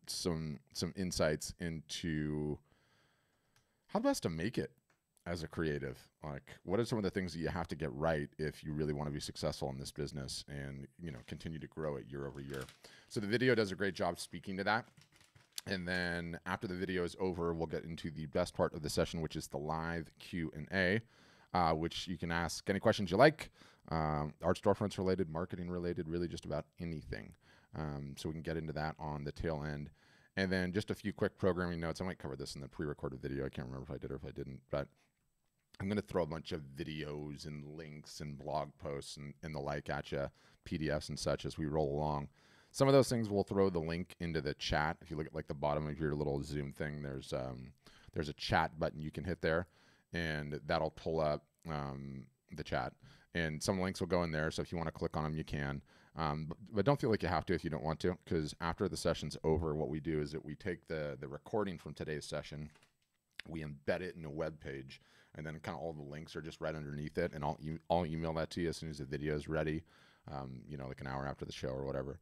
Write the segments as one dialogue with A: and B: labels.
A: some insights into how best to make it as a creative. Like, what are some of the things that you have to get right if you really want to be successful in this business and continue to grow it year over year? So the video does a great job speaking to that. And then after the video is over, we'll get into the best part of the session, which is the live Q&A, which you can ask any questions you like, art storefronts related, marketing related, really just about anything. So we can get into that on the tail end. And then just a few quick programming notes. I might cover this in the pre-recorded video. I can't remember if I did or if I didn't, but I'm going to throw a bunch of videos and links and blog posts and the like at you, PDFs and such as we roll along. Some of those things we'll throw the link into the chat. If you look at like the bottom of your little Zoom thing, there's a chat button you can hit there, and that'll pull up the chat. And some links will go in there, so if you want to click on them, you can. But don't feel like you have to if you don't want to, because after the session's over, what we do is that we take the recording from today's session, we embed it in a web page, and then kind of all the links are just right underneath it, and I'll email that to you as soon as the video is ready, like an hour after the show or whatever,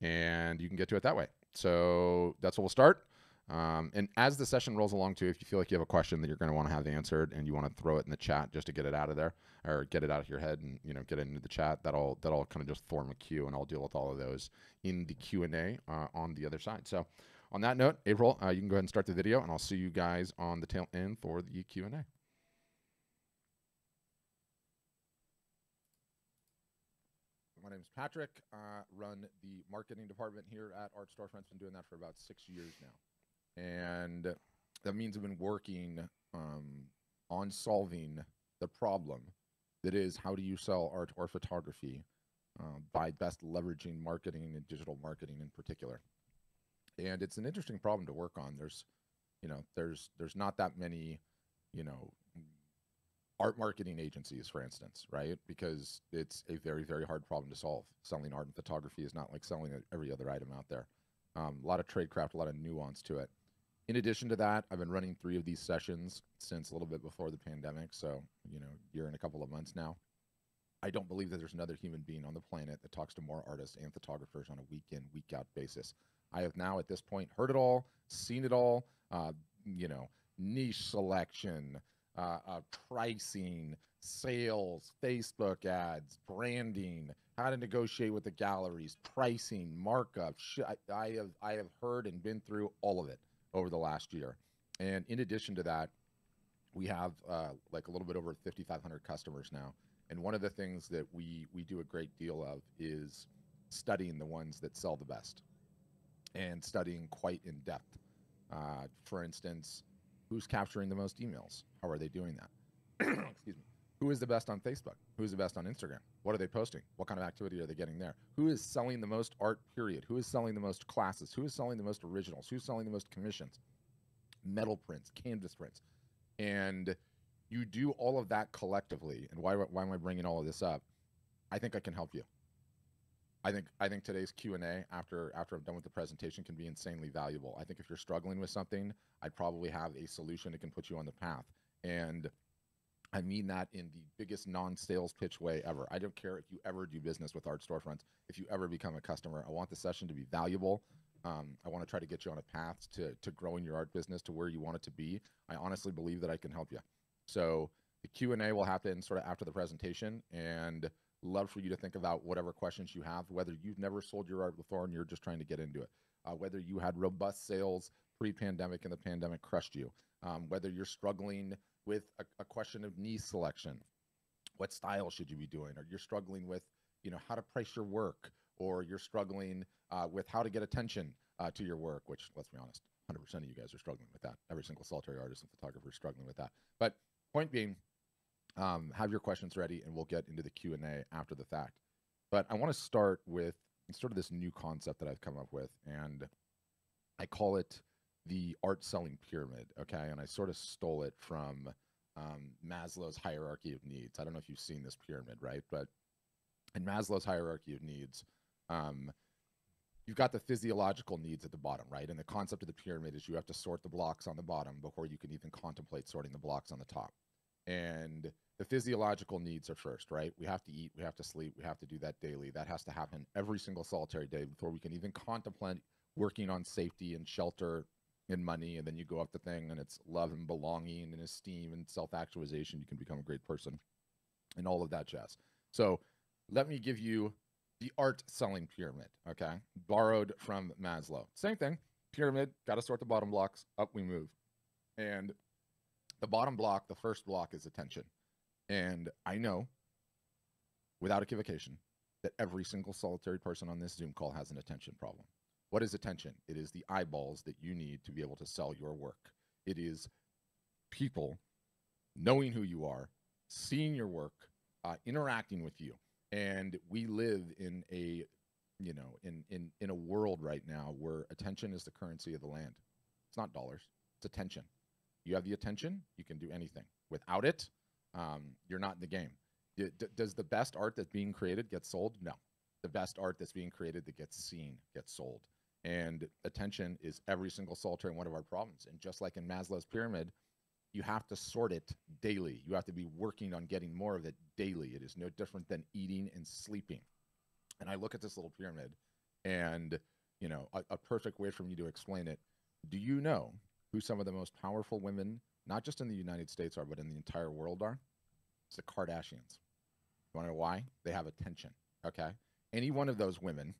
A: and you can get to it that way. So that's what we'll start. And as the session rolls along too, if you feel like you have a question that you're going to want to have answered and you want to throw it in the chat just to get it out of there or get it out of your head and get it into the chat, that'll kind of just form a queue, and I'll deal with all of those in the Q&A on the other side. So on that note, April, you can go ahead and start the video, and I'll see you guys on the tail end for the Q&A. My name is Patrick. I run the marketing department here at Art Storefronts. Been doing that for about 6 years now. And that means I've been working on solving the problem that is, how do you sell art or photography by best leveraging marketing and digital marketing in particular. And it's an interesting problem to work on. There's not that many, art marketing agencies, for instance, right? Because it's a very, very hard problem to solve. Selling art and photography is not like selling every other item out there. A lot of tradecraft, a lot of nuance to it. In addition to that, I've been running 3 of these sessions since a little bit before the pandemic, so, year and a couple of months now. I don't believe that there's another human being on the planet that talks to more artists and photographers on a week in, week out basis. I have now, at this point, heard it all, seen it all, niche selection, pricing, sales, Facebook ads, branding, how to negotiate with the galleries, pricing, markup. I have heard and been through all of it over the last year. And in addition to that, we have like a little bit over 5,500 customers now. And one of the things that we do a great deal of is studying the ones that sell the best and studying quite in depth. For instance, who's capturing the most emails? How are they doing that? Excuse me. Who is the best on Facebook? Who's the best on Instagram? What are they posting? What kind of activity are they getting there? Who is selling the most art, period? Who is selling the most classes? Who is selling the most originals? Who's selling the most commissions? Metal prints, canvas prints. And you do all of that collectively. And why am I bringing all of this up? I think I can help you. I think today's Q&A after I'm done with the presentation can be insanely valuable. I think if you're struggling with something, I probably have a solution that can put you on the path. And I mean that in the biggest non-sales pitch way ever. I don't care if you ever do business with Art Storefronts, if you ever become a customer. I want the session to be valuable. I want to try to get you on a path to growing your art business to where you want it to be. I honestly believe that I can help you. So the Q&A will happen sort of after the presentation, and love for you to think about whatever questions you have, whether you've never sold your art before and you're just trying to get into it, whether you had robust sales pre-pandemic and the pandemic crushed you, whether you're struggling with a question of niche selection, what style should you be doing, or you're struggling with how to price your work, or you're struggling with how to get attention to your work, which, let's be honest, 100% of you guys are struggling with that. Every single solitary artist and photographer is struggling with that. But point being, have your questions ready, and we'll get into the Q&A after the fact. But I want to start with sort of this new concept that I've come up with, and I call it the art selling pyramid, okay? And I sort of stole it from Maslow's hierarchy of needs. I don't know if you've seen this pyramid, right? But in Maslow's hierarchy of needs, you've got the physiological needs at the bottom, right? And the concept of the pyramid is you have to sort the blocks on the bottom before you can even contemplate sorting the blocks on the top. And the physiological needs are first, right? We have to eat, we have to sleep, we have to do that daily. That has to happen every single solitary day before we can even contemplate working on safety and shelter and money, and then you go up the thing and it's love and belonging and esteem and self-actualization. You can become a great person and all of that jazz. So let me give you the art selling pyramid, okay? Borrowed from Maslow. Same thing, pyramid, got to sort the bottom blocks, up we move. And the bottom block, the first block is attention. And I know, without equivocation, that every single solitary person on this Zoom call has an attention problem. What is attention? It is the eyeballs that you need to be able to sell your work. It is people knowing who you are, seeing your work, interacting with you. And we live in a, you know, in a world right now where attention is the currency of the land. It's not dollars, it's attention. You have the attention, you can do anything. Without it, you're not in the game. Does the best art that's being created get sold? No. The best art that's being created that gets seen gets sold. And attention is every single solitary one of our problems. And just like in Maslow's pyramid, you have to sort it daily. You have to be working on getting more of it daily. It is no different than eating and sleeping. And I look at this little pyramid, and you know, a perfect way for me to explain it. Do you know who some of the most powerful women, not just in the United States are, but in the entire world are? It's the Kardashians. You want to know why? They have attention, okay? Any one of those women,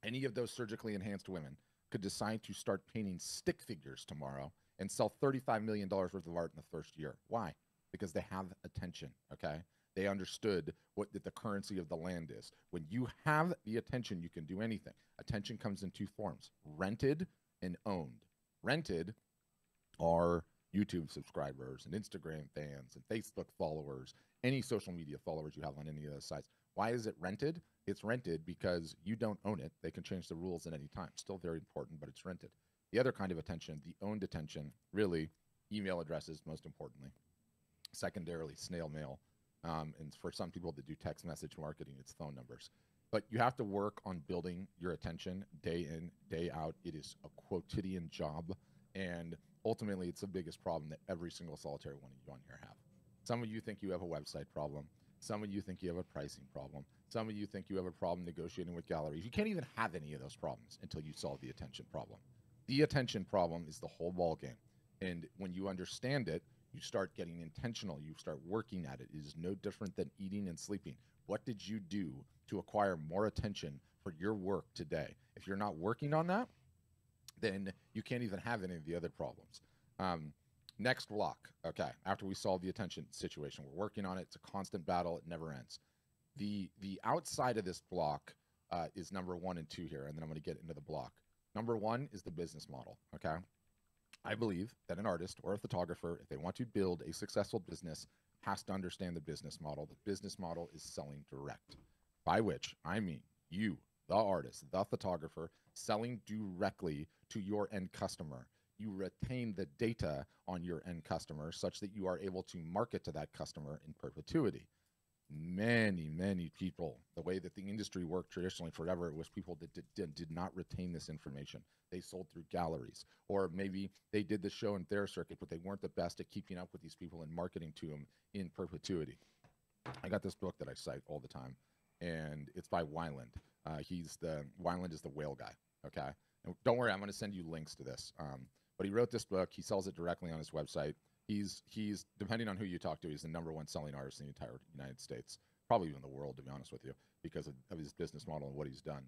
A: any of those surgically enhanced women, could decide to start painting stick figures tomorrow and sell $35 million worth of art in the first year. Why? Because they have attention, okay? They understood what the currency of the land is. When you have the attention, you can do anything. Attention comes in two forms, rented and owned. Rented are YouTube subscribers and Instagram fans and Facebook followers, any social media followers you have on any of those sites. Why is it rented? It's rented because you don't own it. They can change the rules at any time. Still very important, but it's rented. The other kind of attention, the owned attention, really email addresses most importantly. Secondarily, snail mail. And for some people that do text message marketing, it's phone numbers. But you have to work on building your attention day in, day out. It is a quotidian job. And ultimately, it's the biggest problem that every single solitary one of you on here have. Some of you think you have a website problem. Some of you think you have a pricing problem. Some of you think you have a problem negotiating with galleries. You can't even have any of those problems until you solve the attention problem. The attention problem is the whole ball game. And when you understand it, you start getting intentional. You start working at it. It is no different than eating and sleeping. What did you do to acquire more attention for your work today? If you're not working on that, then you can't even have any of the other problems. Next block, okay, after we solve the attention situation, we're working on it. It's a constant battle. It never ends. The outside of this block is number 1 and 2 here, and then I'm going to get into the block. Number 1 is the business model, okay? I believe that an artist or a photographer, if they want to build a successful business, has to understand the business model. The business model is selling direct, by which I mean you, the artist, the photographer, selling directly to your end customer. You retain the data on your end customer such that you are able to market to that customer in perpetuity. Many people, the way that the industry worked traditionally forever, it was people that did not retain this information. They sold through galleries, or maybe they did the show in their circuit, but they weren't the best at keeping up with these people and marketing to them in perpetuity. I got this book that I cite all the time, and it's by Weiland. Weiland is the whale guy, okay? And don't worry, I'm going to send you links to this. But he wrote this book. He sells it directly on his website. He's depending on who you talk to, he's the #1 selling artist in the entire United States, probably even the world, to be honest with you, because of his business model and what he's done.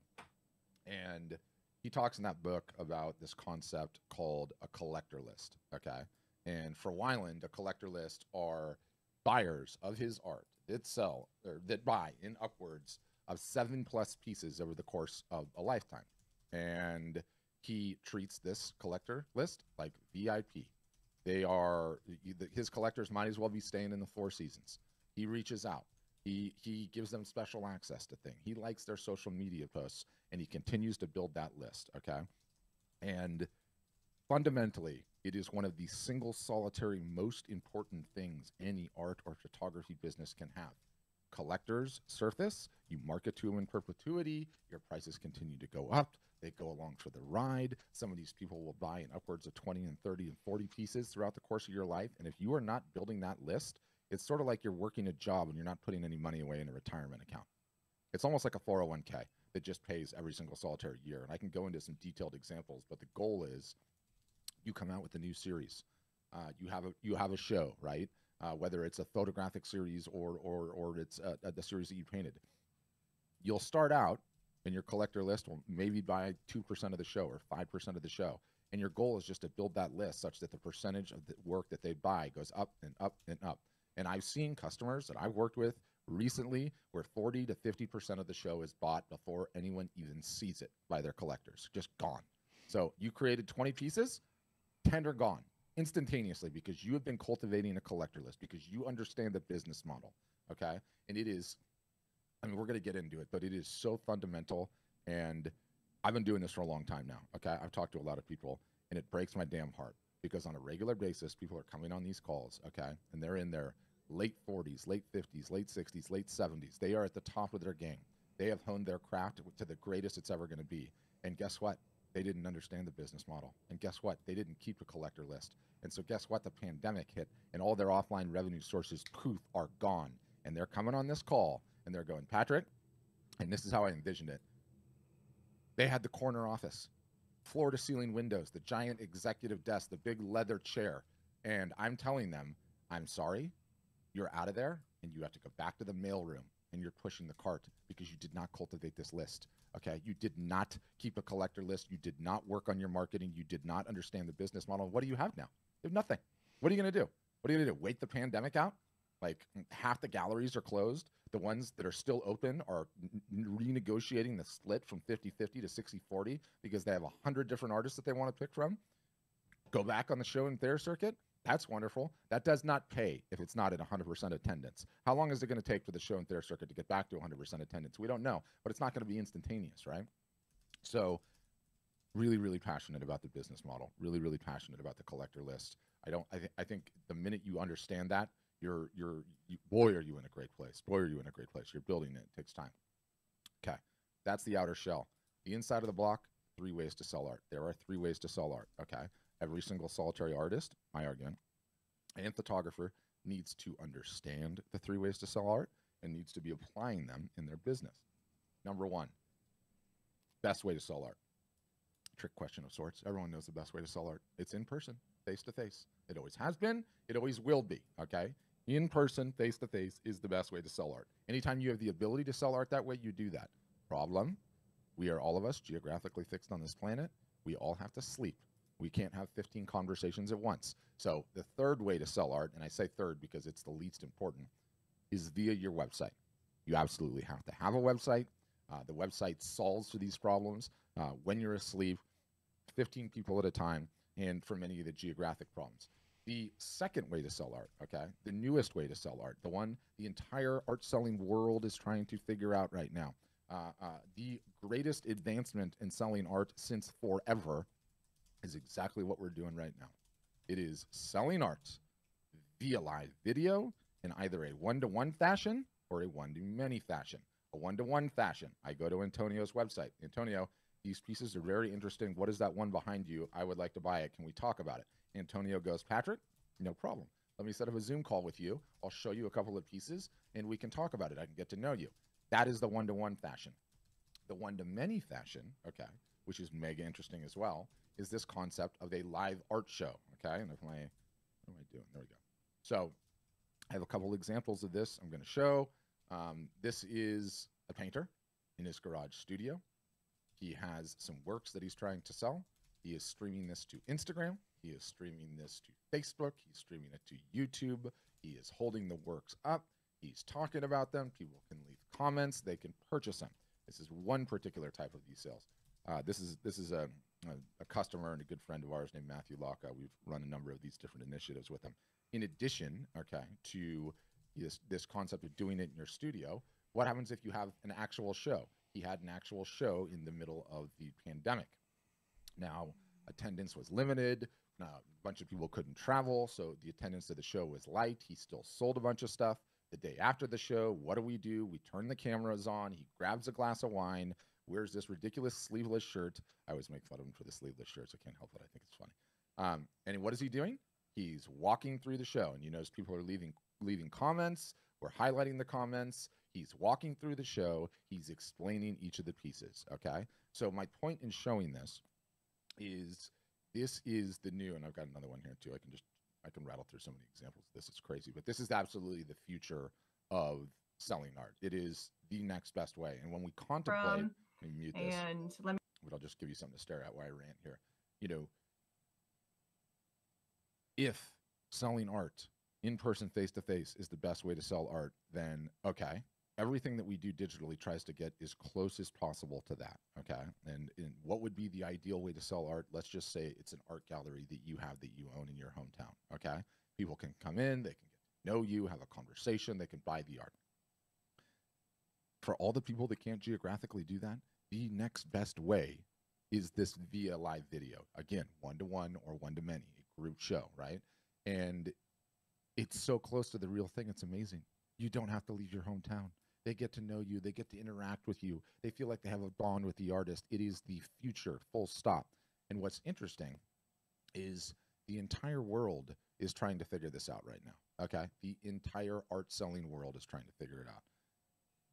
A: And he talks in that book about this concept called a collector list, okay? And for Weiland, a collector list are buyers of his art that sell or that buy in upwards of 7+ pieces over the course of a lifetime. And he treats this collector list like VIP. His collectors might as well be staying in the Four Seasons. He reaches out. He gives them special access to things. He likes their social media posts, and he continues to build that list, okay? And fundamentally, it is one of the single solitary most important things any art or photography business can have. Collectors surface, you market to them in perpetuity, your prices continue to go up, they go along for the ride. Some of these people will buy in upwards of 20 and 30 and 40 pieces throughout the course of your life. And if you are not building that list, it's sort of like you're working a job and you're not putting any money away in a retirement account. It's almost like a 401k that just pays every single solitaire year. And I can go into some detailed examples, but the goal is you come out with a new series. You have a show, right? Whether it's a photographic series or it's the series that you painted. You'll start out, and your collector list will maybe buy 2% of the show or 5% of the show. And your goal is just to build that list such that the percentage of the work that they buy goes up and up and up. And I've seen customers that I've worked with recently where 40 to 50% of the show is bought before anyone even sees it by their collectors, just gone. So you created 20 pieces, 10 are gone instantaneously because you have been cultivating a collector list, because you understand the business model, okay? And it is, I mean, we're going to get into it, but it is so fundamental. And I've been doing this for a long time now, okay? I've talked to a lot of people, and it breaks my damn heart because on a regular basis, people are coming on these calls, okay? And they're in their late 40s, late 50s, late 60s, late 70s. They are at the top of their game. They have honed their craft to the greatest it's ever going to be. And guess what? They didn't understand the business model. And guess what? They didn't keep a collector list. And so guess what? The pandemic hit, and all their offline revenue sources, poof, are gone. And they're coming on this call, and they're going, Patrick, and this is how I envisioned it. They had the corner office, floor to ceiling windows, the giant executive desk, the big leather chair. And I'm telling them, I'm sorry, you're out of there, and you have to go back to the mailroom, and you're pushing the cart because you did not cultivate this list. Okay, you did not keep a collector list. You did not work on your marketing. You did not understand the business model. What do you have now? You have nothing. What are you going to do? What are you going to do? Wait the pandemic out? Like half the galleries are closed. The ones that are still open are renegotiating the split from 50-50 to 60-40 because they have 100 different artists that they want to pick from. Go back on the show and fair circuit. That's wonderful. That does not pay if it's not at 100% attendance. How long is it going to take for the show and fair circuit to get back to 100% attendance? We don't know, but it's not going to be instantaneous, right? So really, really passionate about the business model, really, really passionate about the collector list. I think the minute you understand that, boy, are you in a great place. Boy, are you in a great place. You're building it. It takes time. Okay. That's the outer shell. The inside of the block, 3 ways to sell art. There are 3 ways to sell art. Okay. Every single solitary artist, my argument, and photographer needs to understand the 3 ways to sell art and needs to be applying them in their business. Number 1, best way to sell art. Trick question of sorts. Everyone knows the best way to sell art. It's in person, face to face. It always has been. It always will be. Okay. In person, face to face is the best way to sell art. Anytime you have the ability to sell art that way, you do that. Problem, we are all of us geographically fixed on this planet. We all have to sleep. We can't have 15 conversations at once. So the 3rd way to sell art, and I say 3rd because it's the least important, is via your website. You absolutely have to have a website. The website solves for these problems when you're asleep, 15 people at a time, and for many of the geographic problems. The 2nd way to sell art, okay, the newest way to sell art, the one the entire art selling world is trying to figure out right now, the greatest advancement in selling art since forever is exactly what we're doing right now. It is selling art via live video in either a one-to-one fashion or a one-to-many fashion. A one-to-one fashion, I go to Antonio's website. Antonio, these pieces are very interesting. What is that one behind you? I would like to buy it. Can we talk about it? Antonio goes, Patrick, no problem. Let me set up a Zoom call with you. I'll show you a couple of pieces, and we can talk about it. I can get to know you. That is the one-to-one fashion. The one-to-many fashion, okay, which is mega interesting as well, is this concept of a live art show, okay? And what am I doing? There we go. So I have a couple examples of this I'm going to show. This is a painter in his garage studio. He has some works that he's trying to sell. He is streaming this to Instagram. He is streaming this to Facebook. He's streaming it to YouTube. He is holding the works up. He's talking about them. People can leave comments. They can purchase them. This is one particular type of e-sales. This is a customer and a good friend of ours named Matthew Locke. We've run a number of these different initiatives with him. In addition, okay, to this concept of doing it in your studio, what happens if you have an actual show? He had an actual show in the middle of the pandemic. Now, attendance was limited. A bunch of people couldn't travel, so the attendance to the show was light. He still sold a bunch of stuff. The day after the show, what do? We turn the cameras on. He grabs a glass of wine, wears this ridiculous sleeveless shirt. I always make fun of him for the sleeveless shirts. I can't help it. I think it's funny. And what is he doing? He's walking through the show, and you notice people are leaving leaving comments. We're highlighting the comments. He's walking through the show. He's explaining each of the pieces. Okay. So my point in showing is this is the new, and I've got another one here too. I can rattle through so many examples. This is crazy, but this is absolutely the future of selling art. It is the next best way. And when we contemplate, let me mute this, but I'll just give you something to stare at while I rant here. You know, if selling art in person, face to face, is the best way to sell art, then okay, everything that we do digitally tries to get as close as possible to that. Okay. And what would be the ideal way to sell art? Let's just say it's an art gallery that you have that you own in your hometown. Okay. People can come in, they can get to know you, have a conversation, they can buy the art. For all the people that can't geographically do that, the next best way is this via live video. Again, one-to-one or one-to-many, a group show, right? And it's so close to the real thing. It's amazing. You don't have to leave your hometown. They get to know you. They get to interact with you. They feel like they have a bond with the artist. It is the future, full stop. And what's interesting is the entire world is trying to figure this out right now, okay? The entire art selling world is trying to figure it out.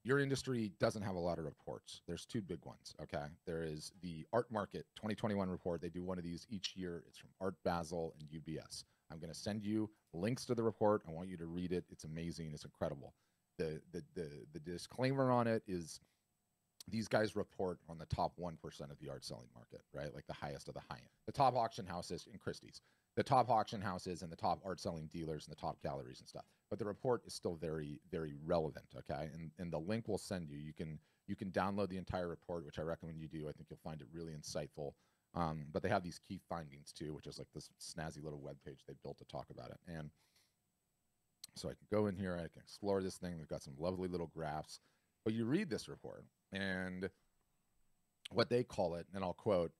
A: Your industry doesn't have a lot of reports. There's two big ones, okay? There is the Art Market 2021 report. They do one of these each year. It's from Art Basel and UBS. I'm going to send you links to the report. I want you to read it. It's amazing. It's incredible. The disclaimer on it is these guys report on the top 1% of the art selling market, right? Like the highest of the high end. The top auction houses in Christie's, the top auction houses and the top art selling dealers and the top galleries and stuff. But the report is still very, very relevant, okay? And the link we'll send you. You can download the entire report, which I recommend you do. I think you'll find it really insightful. But they have these key findings too, which is like this snazzy little web page they built to talk about it. And so I can go in here, I can explore this thing. They've got some lovely little graphs. But you read this report, and what they call it, and I'll quote,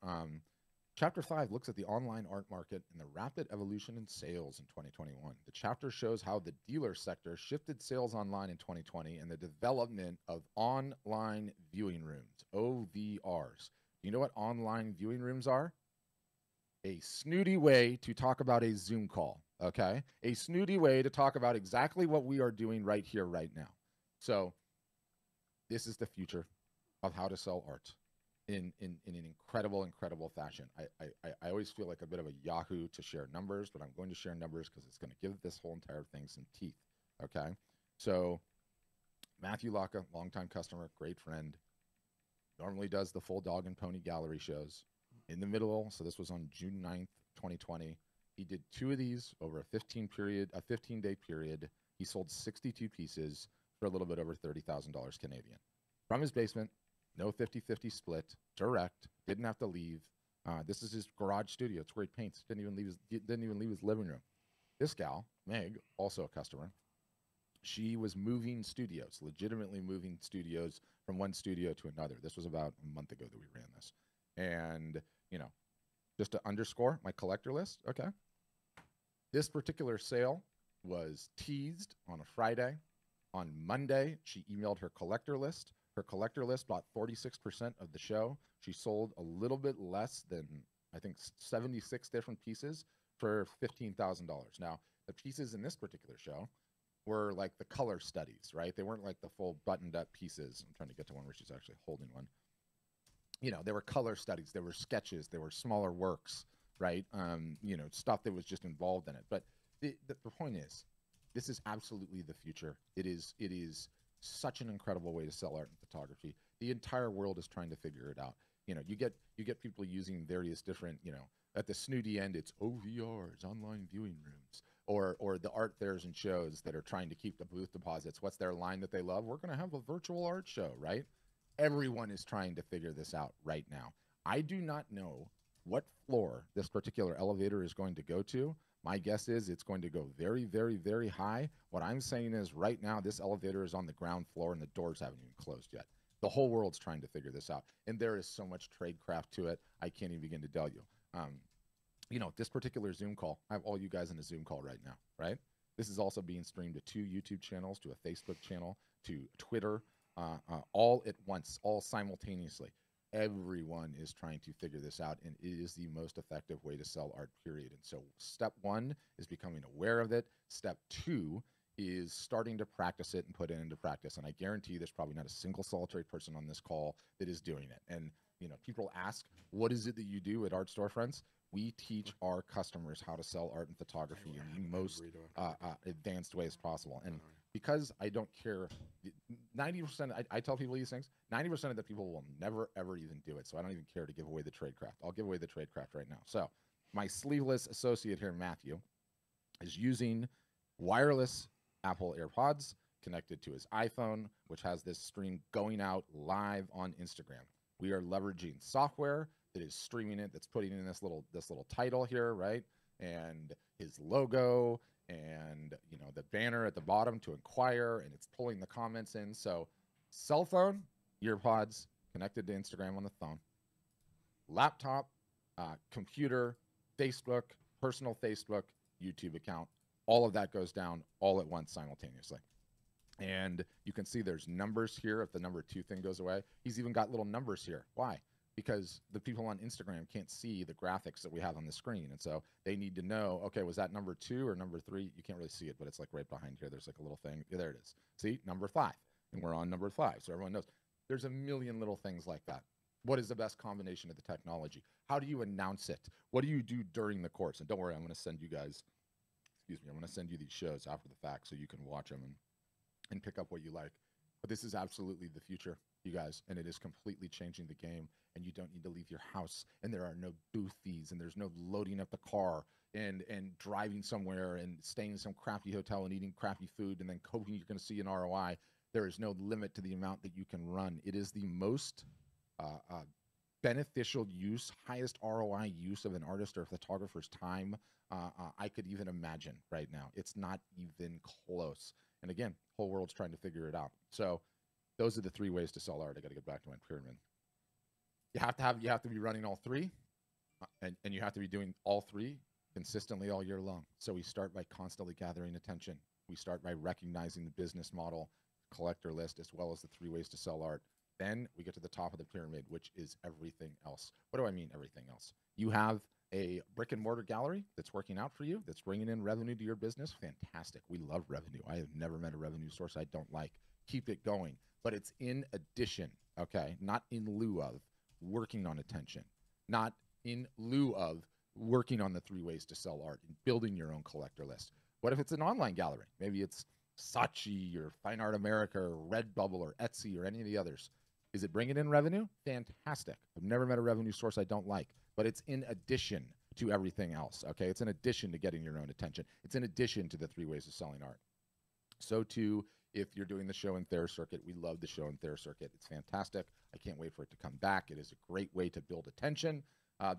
A: Chapter 5 looks at the online art market and the rapid evolution in sales in 2021. The chapter shows how the dealer sector shifted sales online in 2020 and the development of online viewing rooms, OVRs. Do you know what online viewing rooms are? A snooty way to talk about a Zoom call, okay? A snooty way to talk about exactly what we are doing right here, right now. So this is the future of how to sell art in an incredible fashion. I always feel like a bit of a Yahoo to share numbers, but I'm going to share numbers because it's going to give this whole entire thing some teeth, okay? So Matthew Laka, longtime customer, great friend, normally does the full dog and pony gallery shows. In the middle, so this was on June 9th, 2020, he did 2 of these over a 15-day period. He sold 62 pieces for a little bit over $30,000 Canadian. From his basement, no 50-50 split, direct, didn't have to leave. This is his garage studio. It's where he paints. Didn't even leave his living room. This gal, Meg, also a customer, she was moving studios, legitimately moving studios from one studio to another. This was about a month ago that we ran this. And, you know, just to underscore my collector list, okay? This particular sale was teased on a Friday. On Monday, she emailed her collector list. Her collector list bought 46% of the show. She sold a little bit less than, I think, 76 different pieces for $15,000. Now, the pieces in this particular show were like the color studies, right? They weren't like the full buttoned up pieces. I'm trying to get to one where she's actually holding one. You know, there were color studies, there were sketches, there were smaller works, right? You know, stuff that was just involved in it. But the point is, this is absolutely the future. It is such an incredible way to sell art and photography. The entire world is trying to figure it out. You know, you get people using various different, you know, at the snooty end, it's OVRs, online viewing rooms, or the art fairs and shows that are trying to keep the booth deposits. What's their line that they love? We're going to have a virtual art show, right? Everyone is trying to figure this out right now. I do not know what floor this particular elevator is going to go to. My guess is it's going to go very, very, very high. What I'm saying is right now, this elevator is on the ground floor and the doors haven't even closed yet. The whole world's trying to figure this out. And there is so much tradecraft to it, I can't even begin to tell you. You know, this particular Zoom call, I have all you guys in a Zoom call right now, right? This is also being streamed to 2 YouTube channels, to a Facebook channel, to Twitter, all at once, all simultaneously. Everyone is trying to figure this out, and it is the most effective way to sell art, period. And so step 1 is becoming aware of it. Step 2 is starting to practice it and put it into practice. And I guarantee there's probably not a single solitary person on this call that is doing it. And people ask, what is it that you do at Art Storefronts? We teach our customers how to sell art and photography in the most advanced ways possible. And because I don't care, 90%, I tell people these things, 90% of the people will never, ever even do it. So I don't even care to give away the tradecraft. I'll give away the tradecraft right now. So my sleeveless associate here, Matthew, is using wireless Apple AirPods connected to his iPhone, which has this stream going out live on Instagram. We are leveraging software that is streaming it, that's putting in this little title here, right? And his logo and the banner at the bottom to inquire, and it's pulling the comments in. So cell phone, earpods connected to Instagram on the phone, laptop, computer, Facebook, personal Facebook, YouTube account, all of that goes down all at once simultaneously. And you can see there's numbers here. If the number 2 thing goes away, he's even got little numbers here. Why? Because the people on Instagram can't see the graphics that we have on the screen. And so they need to know, okay, was that number 2 or number 3? You can't really see it, but it's like right behind here. There's like a little thing. Yeah, there it is. See, number 5. And we're on number 5. So everyone knows. There's a million little things like that. What is the best combination of the technology? How do you announce it? What do you do during the course? And don't worry, I'm going to send you guys, I'm going to send you these shows after the fact so you can watch them and pick up what you like. But this is absolutely the future, you guys, and it is completely changing the game. And you don't need to leave your house, and there are no booth fees, and there's no loading up the car and driving somewhere and staying in some crappy hotel and eating crappy food and then hoping you're going to see an ROI. There is no limit to the amount that you can run. It is the most beneficial use, highest ROI use of an artist or photographer's time I could even imagine right now. It's not even close. And again, whole world's trying to figure it out. So those are the 3 ways to sell art. I got to get back to my pyramid. You have to be running all 3, and you have to be doing all 3 consistently all year long. So we start by constantly gathering attention. We start by recognizing the business model, collector list, as well as the 3 ways to sell art. Then we get to the top of the pyramid, which is everything else. What do I mean everything else? You have a brick and mortar gallery that's working out for you, that's bringing in revenue to your business. Fantastic. We love revenue. I have never met a revenue source I don't like. Keep it going. But it's in addition, okay, not in lieu of working on attention, not in lieu of working on the 3 ways to sell art and building your own collector list. What if it's an online gallery? Maybe it's Saatchi or Fine Art America or Redbubble or Etsy or any of the others. Is it bringing in revenue? Fantastic. I've never met a revenue source I don't like, but it's in addition to everything else, okay? It's in addition to getting your own attention. It's in addition to the 3 ways of selling art. So too, if you're doing the show and Thayer circuit, we love the show and Thayer circuit. It's fantastic. I can't wait for it to come back. It is a great way to build attention,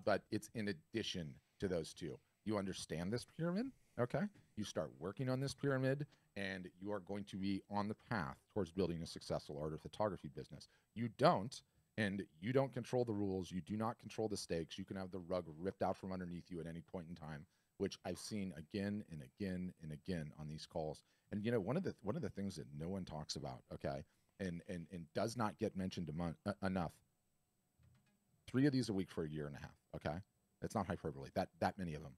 A: but it's in addition to those 2. You understand this pyramid, okay? You start working on this pyramid, and you are going to be on the path towards building a successful art or photography business. You don't, and you don't control the rules. You do not control the stakes. You can have the rug ripped out from underneath you at any point in time, which I've seen again and again and again on these calls. And one of the things that no one talks about, okay, and does not get mentioned enough. 3 of these a week for a year and a half, okay? It's not hyperbole. That many of them.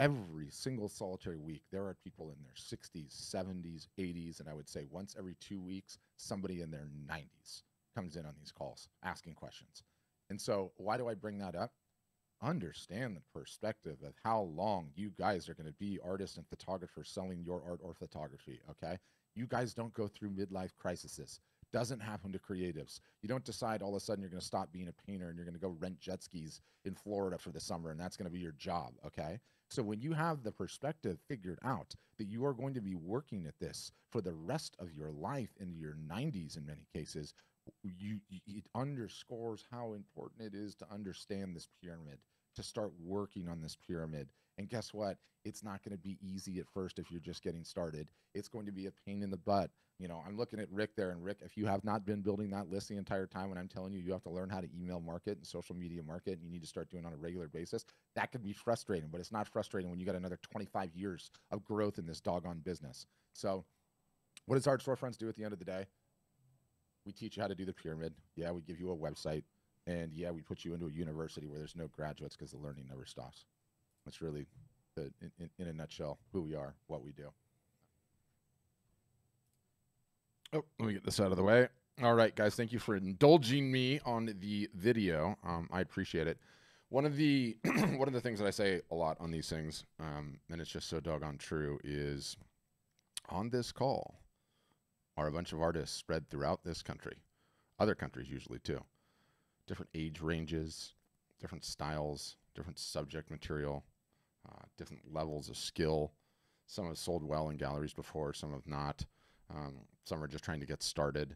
A: Every single solitary week, there are people in their 60s, 70s, 80s, and I would say once every 2 weeks, somebody in their 90s comes in on these calls asking questions. And so why do I bring that up? Understand the perspective of how long you guys are going to be artists and photographers selling your art or photography, okay? You guys don't go through midlife crises. Doesn't happen to creatives. You don't decide all of a sudden you're going to stop being a painter and you're going to go rent jet skis in Florida for the summer and that's going to be your job, okay? So when you have the perspective figured out that you are going to be working at this for the rest of your life into your 90s in many cases, it underscores how important it is to understand this pyramid, to start working on this pyramid. And guess what? It's not going to be easy at first if you're just getting started. It's going to be a pain in the butt. I'm looking at Rick there, and Rick, if you have not been building that list the entire time when I'm telling you have to learn how to email market and social media market, and you need to start doing it on a regular basis, that could be frustrating, but it's not frustrating when you got another 25 years of growth in this doggone business. So what does Art Storefronts do at the end of the day? We teach you how to do the pyramid. Yeah, we give you a website. And yeah, we put you into a university where there's no graduates because the learning never stops. That's really, in a nutshell, who we are, what we do. Oh, let me get this out of the way. All right, guys, thank you for indulging me on the video. I appreciate it. One of the one of the things that I say a lot on these things, and it's just so doggone true, is on this call are a bunch of artists spread throughout this country, other countries usually too, different age ranges, different styles, different subject material, different levels of skill. Some have sold well in galleries before, some have not. Some are just trying to get started.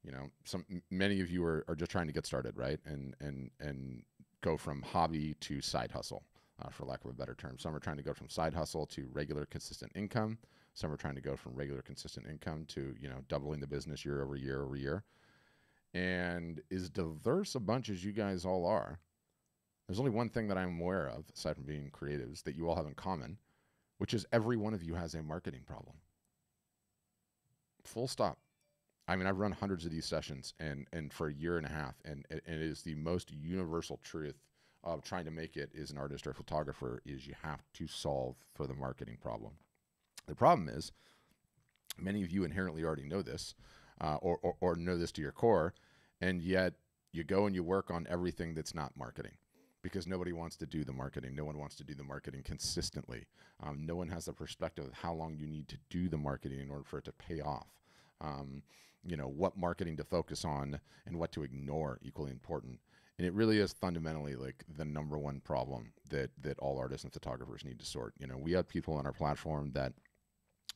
A: You know, many of you are just trying to get started, right? And go from hobby to side hustle, for lack of a better term. Some are trying to go from side hustle to regular consistent income. Some are trying to go from regular consistent income to, you know, doubling the business year over year over year. And as diverse a bunch as you guys all are, there's only one thing that I'm aware of, aside from being creatives, that you all have in common, which is every one of you has a marketing problem. Full stop. I mean, I've run hundreds of these sessions and for a year and a half, and it is the most universal truth of trying to make it as an artist or photographer is you have to solve for the marketing problem. The problem is many of you inherently already know this, or know this to your core, and yet you go and you work on everything that's not marketing because nobody wants to do the marketing. No one wants to do the marketing consistently. No one has the perspective of how long you need to do the marketing in order for it to pay off. You know, what marketing to focus on and what to ignore, equally important. And it really is fundamentally like the number one problem that all artists and photographers need to sort. You know, we have people on our platform that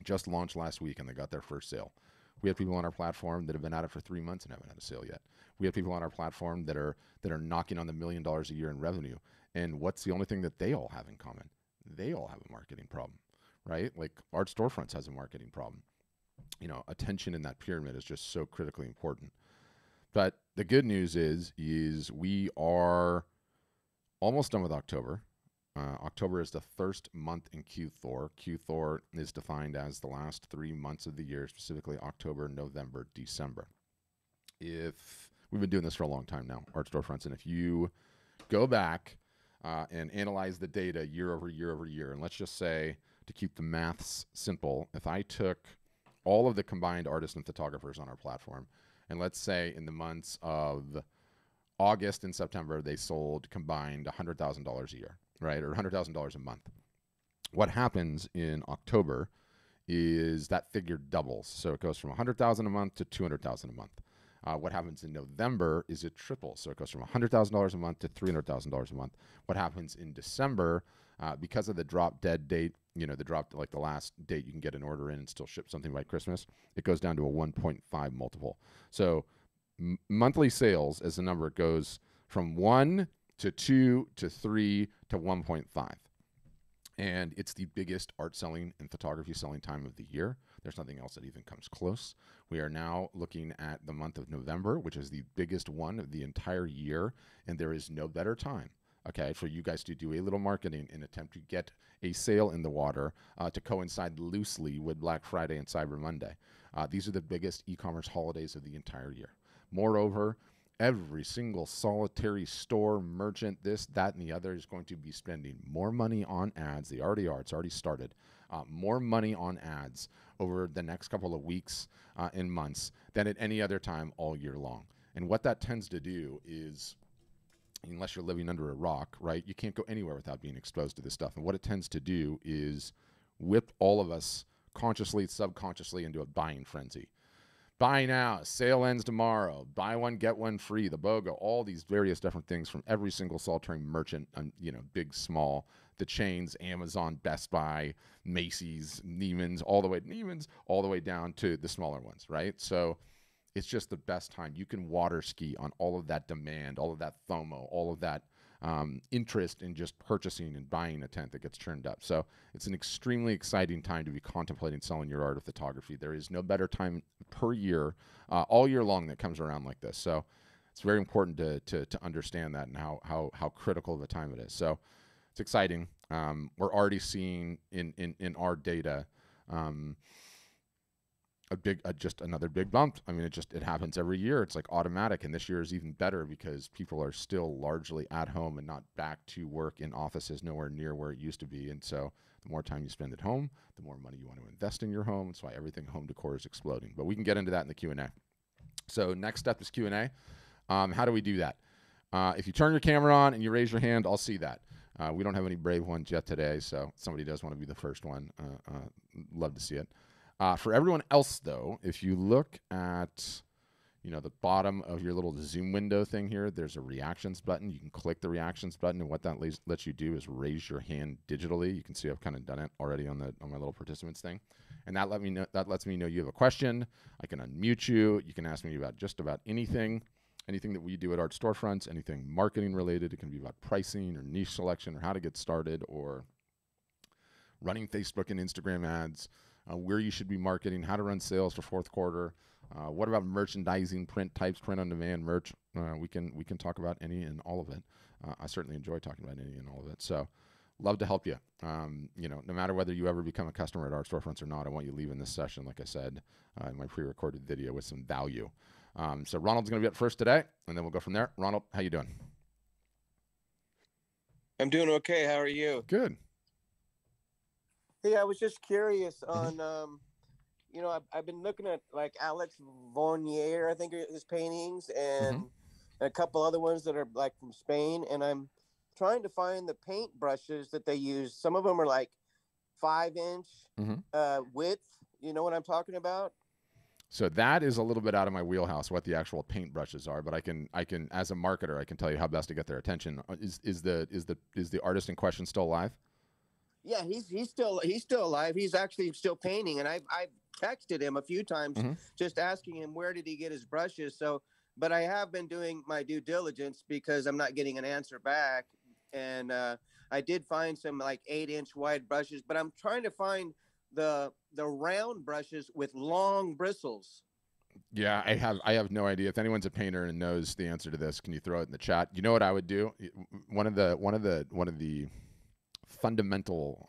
A: just launched last week and they got their first sale. We have people on our platform that have been at it for 3 months and haven't had a sale yet. We have people on our platform that are knocking on the $1 million a year in revenue. And what's the only thing that they all have in common? They all have a marketing problem, right? Like Art Storefronts has a marketing problem. You know, attention in that pyramid is just so critically important. But the good news is we are almost done with October. October is the first month in Q4. Q4 is defined as the last 3 months of the year, specifically October, November, December. If we've been doing this for a long time now, Art Storefronts, and if you go back and analyze the data year over year over year, and let's just say, to keep the maths simple, if I took all of the combined artists and photographers on our platform, and let's say in the months of August and September, they sold combined $100,000 a year, right? Or $100,000 a month. What happens in October is that figure doubles. So it goes from $100,000 a month to $200,000 a month. What happens in November is it triples. So it goes from $100,000 a month to $300,000 a month. What happens in December, because of the drop dead date, you know, the drop, like the last date you can get an order in and still ship something by Christmas, it goes down to a 1.5 multiple. So monthly sales as a number goes from 1 to 2 to 3 to 1.5. And it's the biggest art selling and photography selling time of the year. There's nothing else that even comes close. We are now looking at the month of November, which is the biggest one of the entire year. And there is no better time, okay, for you guys to do a little marketing and attempt to get a sale in the water to coincide loosely with Black Friday and Cyber Monday. These are the biggest e-commerce holidays of the entire year. Moreover, every single solitary store, merchant, this, that, and the other is going to be spending more money on ads. They already are. It's already started. More money on ads over the next couple of weeks and months than at any other time all year long. And what that tends to do is, unless you're living under a rock, right, you can't go anywhere without being exposed to this stuff. And what it tends to do is whip all of us consciously, subconsciously into a buying frenzy. Buy now, sale ends tomorrow, buy one, get one free, the BOGO, all these various different things from every single solitary merchant, you know, big, small, the chains, Amazon, Best Buy, Macy's, Neiman's, all the way down to the smaller ones, right? So it's just the best time. You can water ski on all of that demand, all of that FOMO, all of that interest in just purchasing and buying a tent that gets turned up. So it's an extremely exciting time to be contemplating selling your art of photography. There is no better time per year, all year long, that comes around like this. So it's very important to understand that and how critical of a time it is. So it's exciting. We're already seeing in our data just another big bump. I mean, it happens every year. It's like automatic, and this year is even better because people are still largely at home and not back to work in offices nowhere near where it used to be. And so the more time you spend at home, the more money you want to invest in your home. That's why everything home decor is exploding. But we can get into that in the Q&A. So next step is Q&A. How do we do that? If you turn your camera on and you raise your hand, I'll see that. We don't have any brave ones yet today, so somebody does want to be the first one. Love to see it. For everyone else, though, if you look at the bottom of your little Zoom window thing here, there's a reactions button. You can click the reactions button, and what that lets you do is raise your hand digitally. You can see I've kind of done it already on my little participants thing, and that lets me know you have a question. I can unmute you. You can ask me about just about anything that we do at Art Storefronts, anything marketing related. It can be about pricing or niche selection or how to get started or running Facebook and Instagram ads, where you should be marketing, how to run sales for fourth quarter. What about merchandising, print types, print on demand, merch? We can talk about any and all of it. I certainly enjoy talking about any and all of it. So love to help you. No matter whether you ever become a customer at Art Storefronts or not, I want you leaving this session, like I said, in my pre-recorded video, with some value. So Ronald's going to be up first today, and then we'll go from there. Ronald, how you doing?
B: I'm doing okay. How are you?
A: Good.
B: Hey, I was just curious on, I've been looking at like Alex Vonnier, I think his paintings, and a couple other ones that are like from Spain, and I'm trying to find the paint brushes that they use. Some of them are like 5-inch width. You know what I'm talking about?
A: So that is a little bit out of my wheelhouse, what the actual paint brushes are, but I can as a marketer, I can tell you how best to get their attention. Is the artist in question still alive?
B: Yeah, he's still alive. He's actually still painting, and I've texted him a few times just asking him where did he get his brushes. So, but I have been doing my due diligence because I'm not getting an answer back, and I did find some like 8-inch wide brushes, but I'm trying to find the round brushes with long bristles.
A: Yeah, I have no idea. If anyone's a painter and knows the answer to this, can you throw it in the chat? You know what I would do? One of the fundamental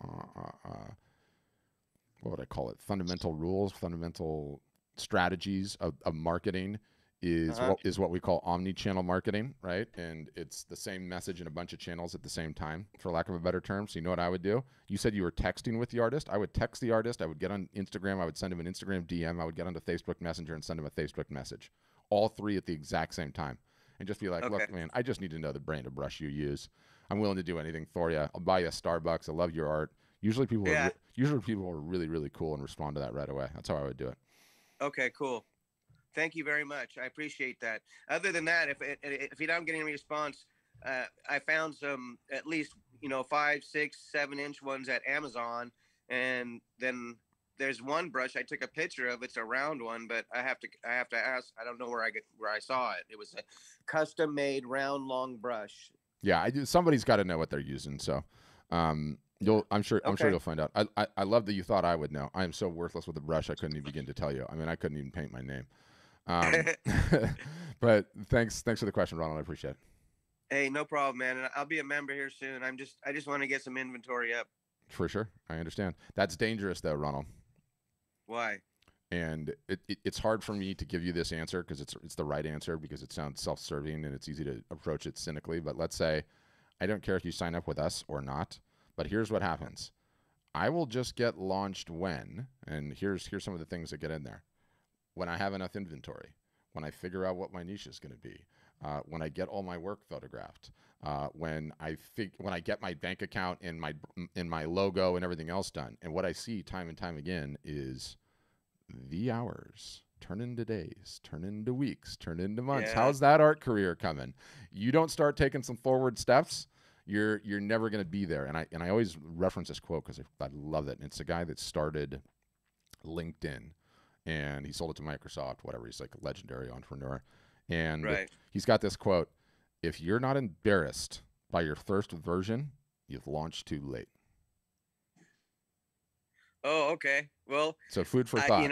A: what would I call it? Fundamental rules, fundamental strategies of marketing is what we call omni-channel marketing, right? And it's the same message in a bunch of channels at the same time, for lack of a better term. So you know what I would do? You said you were texting with the artist. I would text the artist. I would get on Instagram. I would send him an Instagram DM. I would get onto Facebook Messenger and send him a Facebook message. All three at the exact same time. And just be like, look, man, I just need to know the brand of brush you use. I'm willing to do anything for you. I'll buy you a Starbucks. I love your art. Usually people are really, really cool and respond to that right away. That's how I would do it.
B: Okay, cool. Thank you very much. I appreciate that. Other than that, if you don't get any response, I found some at least 5, 6, 7-inch ones at Amazon, and then there's one brush I took a picture of. It's a round one, but I have to ask. I don't know where I saw it. It was a custom made round long brush.
A: Yeah, somebody's got to know what they're using. So, I'm sure you'll find out. I love that you thought I would know. I am so worthless with a brush. I couldn't even begin to tell you. I mean, I couldn't even paint my name. But thanks for the question, Ronald. I appreciate it.
B: Hey, no problem, man. And I'll be a member here soon. I just want to get some inventory up.
A: For sure. I understand. That's dangerous though, Ronald.
B: Why?
A: And it's hard for me to give you this answer because it's the right answer, because it sounds self-serving and it's easy to approach it cynically. But let's say I don't care if you sign up with us or not, but here's what happens. I will just get launched when, and here's some of the things that get in there. When I have enough inventory, when I figure out what my niche is going to be, when I get all my work photographed, when I get my bank account and my logo and everything else done. And what I see time and time again is the hours turn into days, turn into weeks, turn into months. Yeah. How's that art career coming? You don't start taking some forward steps, you're never going to be there. And I always reference this quote because I love it. And it's a guy that started LinkedIn. And he sold it to Microsoft, whatever. He's like a legendary entrepreneur. And he's got this quote: if you're not embarrassed by your first version, you've launched too late.
B: Oh, okay. Well,
A: so food for thought.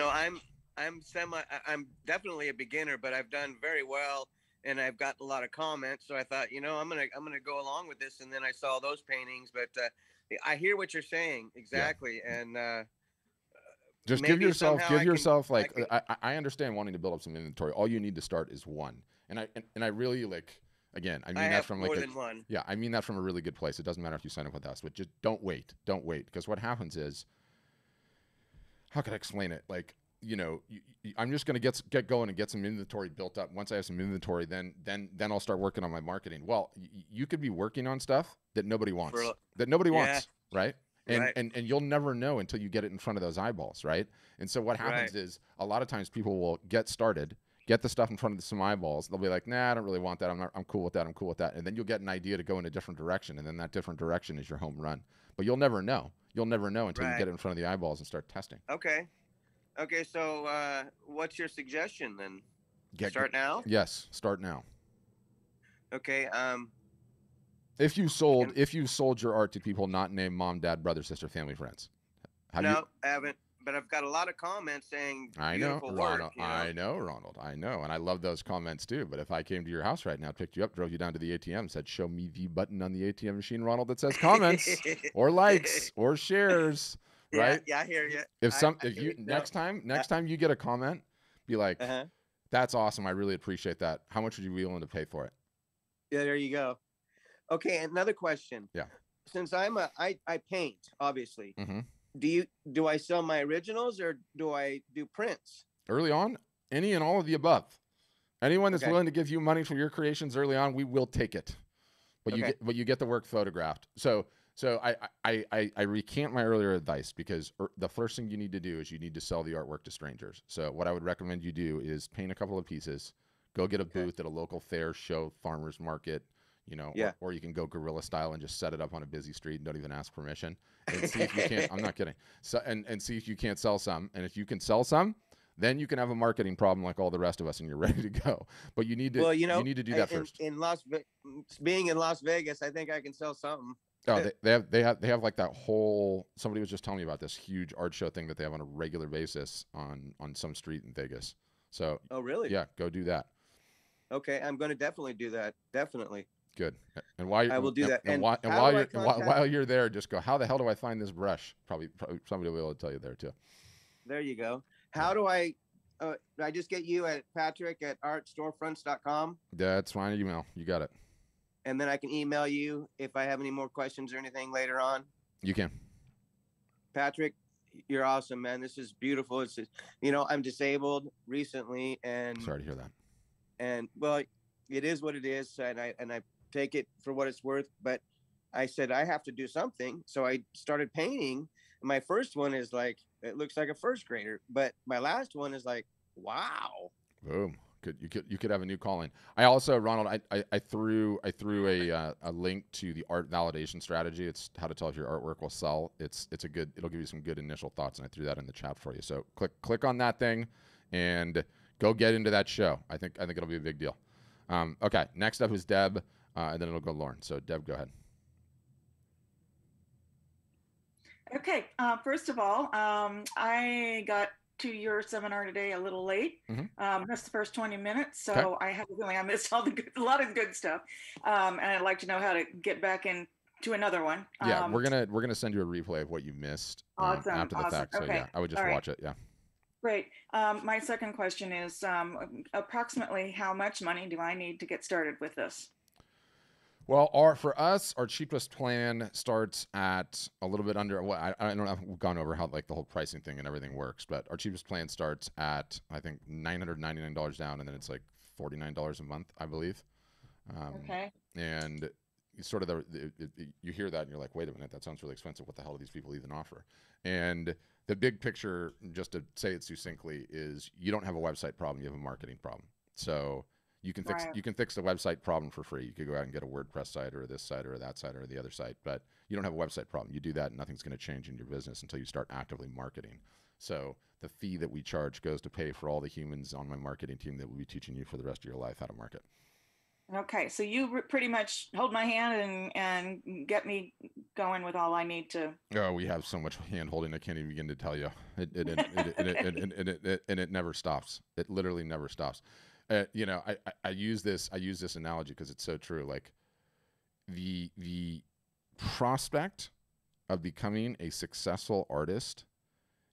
B: I'm definitely a beginner, but I've done very well and I've got a lot of comments. So I thought, I'm going to go along with this. And then I saw those paintings, but I hear what you're saying exactly. Yeah. And,
A: Just
B: maybe somehow
A: give
B: I can,
A: yourself
B: I
A: like,
B: can.
A: I understand wanting to build up some inventory. All you need to start is one. And I really like, again, I
B: I
A: mean that
B: have
A: from like
B: more
A: a,
B: than one.
A: yeah, I mean that from a really good place. It doesn't matter if you sign up with us, but just don't wait. Don't wait. Because what happens is, how can I explain it? Like, I'm just going to get going and get some inventory built up. Once I have some inventory, then I'll start working on my marketing. Well, you could be working on stuff that nobody
B: For
A: wants,
B: yeah,
A: right? And,
B: right,
A: and you'll never know until you get it in front of those eyeballs, right? And so what
B: right,
A: happens is a lot of times people will get started, get the stuff in front of some eyeballs. They'll be like, nah, I don't really want that. I'm cool with that. I'm cool with that. And then you'll get an idea to go in a different direction. And then that different direction is your home run. But you'll never know. You'll never know until you
B: right.
A: get it in front of the eyeballs and start testing.
B: Okay, okay. So, what's your suggestion then?
A: Get
B: Start now.
A: Yes, start now.
B: Okay. Can,
A: If you sold your art to people not named mom, dad, brother, sister, family, friends, how do you?
B: no, I haven't. But I've got a lot of comments saying
A: I know,
B: beautiful work.
A: Ronald. I know, Ronald. I know, and I love those comments too. But if I came to your house right now, picked you up, drove you down to the ATM, said, "Show me the button on the ATM machine, Ronald, that says comments or likes or shares,"
B: Yeah,
A: right?
B: yeah, I hear you.
A: If you
B: No.
A: next time you get a comment, be like,
B: Uh-huh.
A: "That's awesome. I really appreciate that. How much would you be willing to pay for it?"
B: Yeah, there you go. Okay, another question.
A: Yeah.
B: Since I paint, obviously.
A: Mm-hmm.
B: Do I sell my originals or do I do prints?
A: Early on, any and all of the above. Anyone that's
B: Okay.
A: willing to give you money for your creations early on, we will take it.
B: Okay.
A: But you get the work photographed. So I recant my earlier advice because the first thing you need to do is you need to sell the artwork to strangers. So what I would recommend you do is paint a couple of pieces, go get a booth at a local fair, show, farmer's market,
B: Yeah.
A: or you can go guerrilla style and just set it up on a busy street and don't even ask permission and see if you can't. I'm not kidding. So and see if you can't sell some. And if you can sell some, then you can have a marketing problem like all the rest of us, and you're ready to go. But you need to
B: Well,
A: you need to do that first.
B: Being in Las Vegas, I think I can sell something.
A: Oh, they have like that whole. Somebody was just telling me about this huge art show thing that they have on a regular basis on some street in Vegas. So
B: Oh, really?
A: yeah, go do that.
B: Okay, I'm going to definitely do that. Definitely.
A: Good. And
B: I will do that.
A: and while you're there, just go. How the hell do I find this brush? Probably somebody will be able to tell you there too.
B: There you go. How do I just get you at Patrick at artstorefronts.com?
A: That's my email. You got it.
B: And then I can email you if I have any more questions or anything later on.
A: You can.
B: Patrick, you're awesome, man. This is beautiful. It's just, I'm disabled recently, and
A: Sorry to hear that.
B: And well, it is what it is, and I take it for what it's worth. But I said I have to do something, so I started painting. My first one is like, it looks like a first grader, but my last one is like, wow.
A: Boom. You could have a new calling. I also, Ronald, I threw a link to the art validation strategy. It's how to tell if your artwork will sell. It'll give you some good initial thoughts, and I threw that in the chat for you. So click on that thing, and go get into that show. I think it'll be a big deal. Okay, next up is Deb, and then it'll go Lauren. So Deb, go ahead.
C: Okay, first of all, I got to your seminar today a little late. Missed the first 20 minutes, so okay. I have a feeling I missed a lot of good stuff, and I'd like to know how to get back into another one.
A: Yeah, we're gonna send you a replay of what you missed after the fact. So okay. Yeah, I would just watch it. Yeah.
C: Great. My second question is approximately how much money do I need to get started with this?
A: Well, for us, our cheapest plan starts at a little bit under. Well, I don't know. We've gone over how like the whole pricing thing and everything works, but our cheapest plan starts at I think $999 down, and then it's like $49 a month, I believe.
C: Okay.
A: And sort of you hear that and you're like, wait a minute, that sounds really expensive. What the hell do these people even offer? And the big picture, just to say it succinctly, is you don't have a website problem, you have a marketing problem. So you can fix the website problem for free. You could go out and get a WordPress site or this site or that site or the other site, but you don't have a website problem. You do that and nothing's going to change in your business until you start actively marketing. So the fee that we charge goes to pay for all the humans on my marketing team that will be teaching you for the rest of your life how to market.
C: Okay, so you pretty much hold my hand and get me going with all I need to.
A: Oh, we have so much hand holding I can't even begin to tell you. And it never stops. It literally never stops. I use this analogy because it's so true. Like the prospect of becoming a successful artist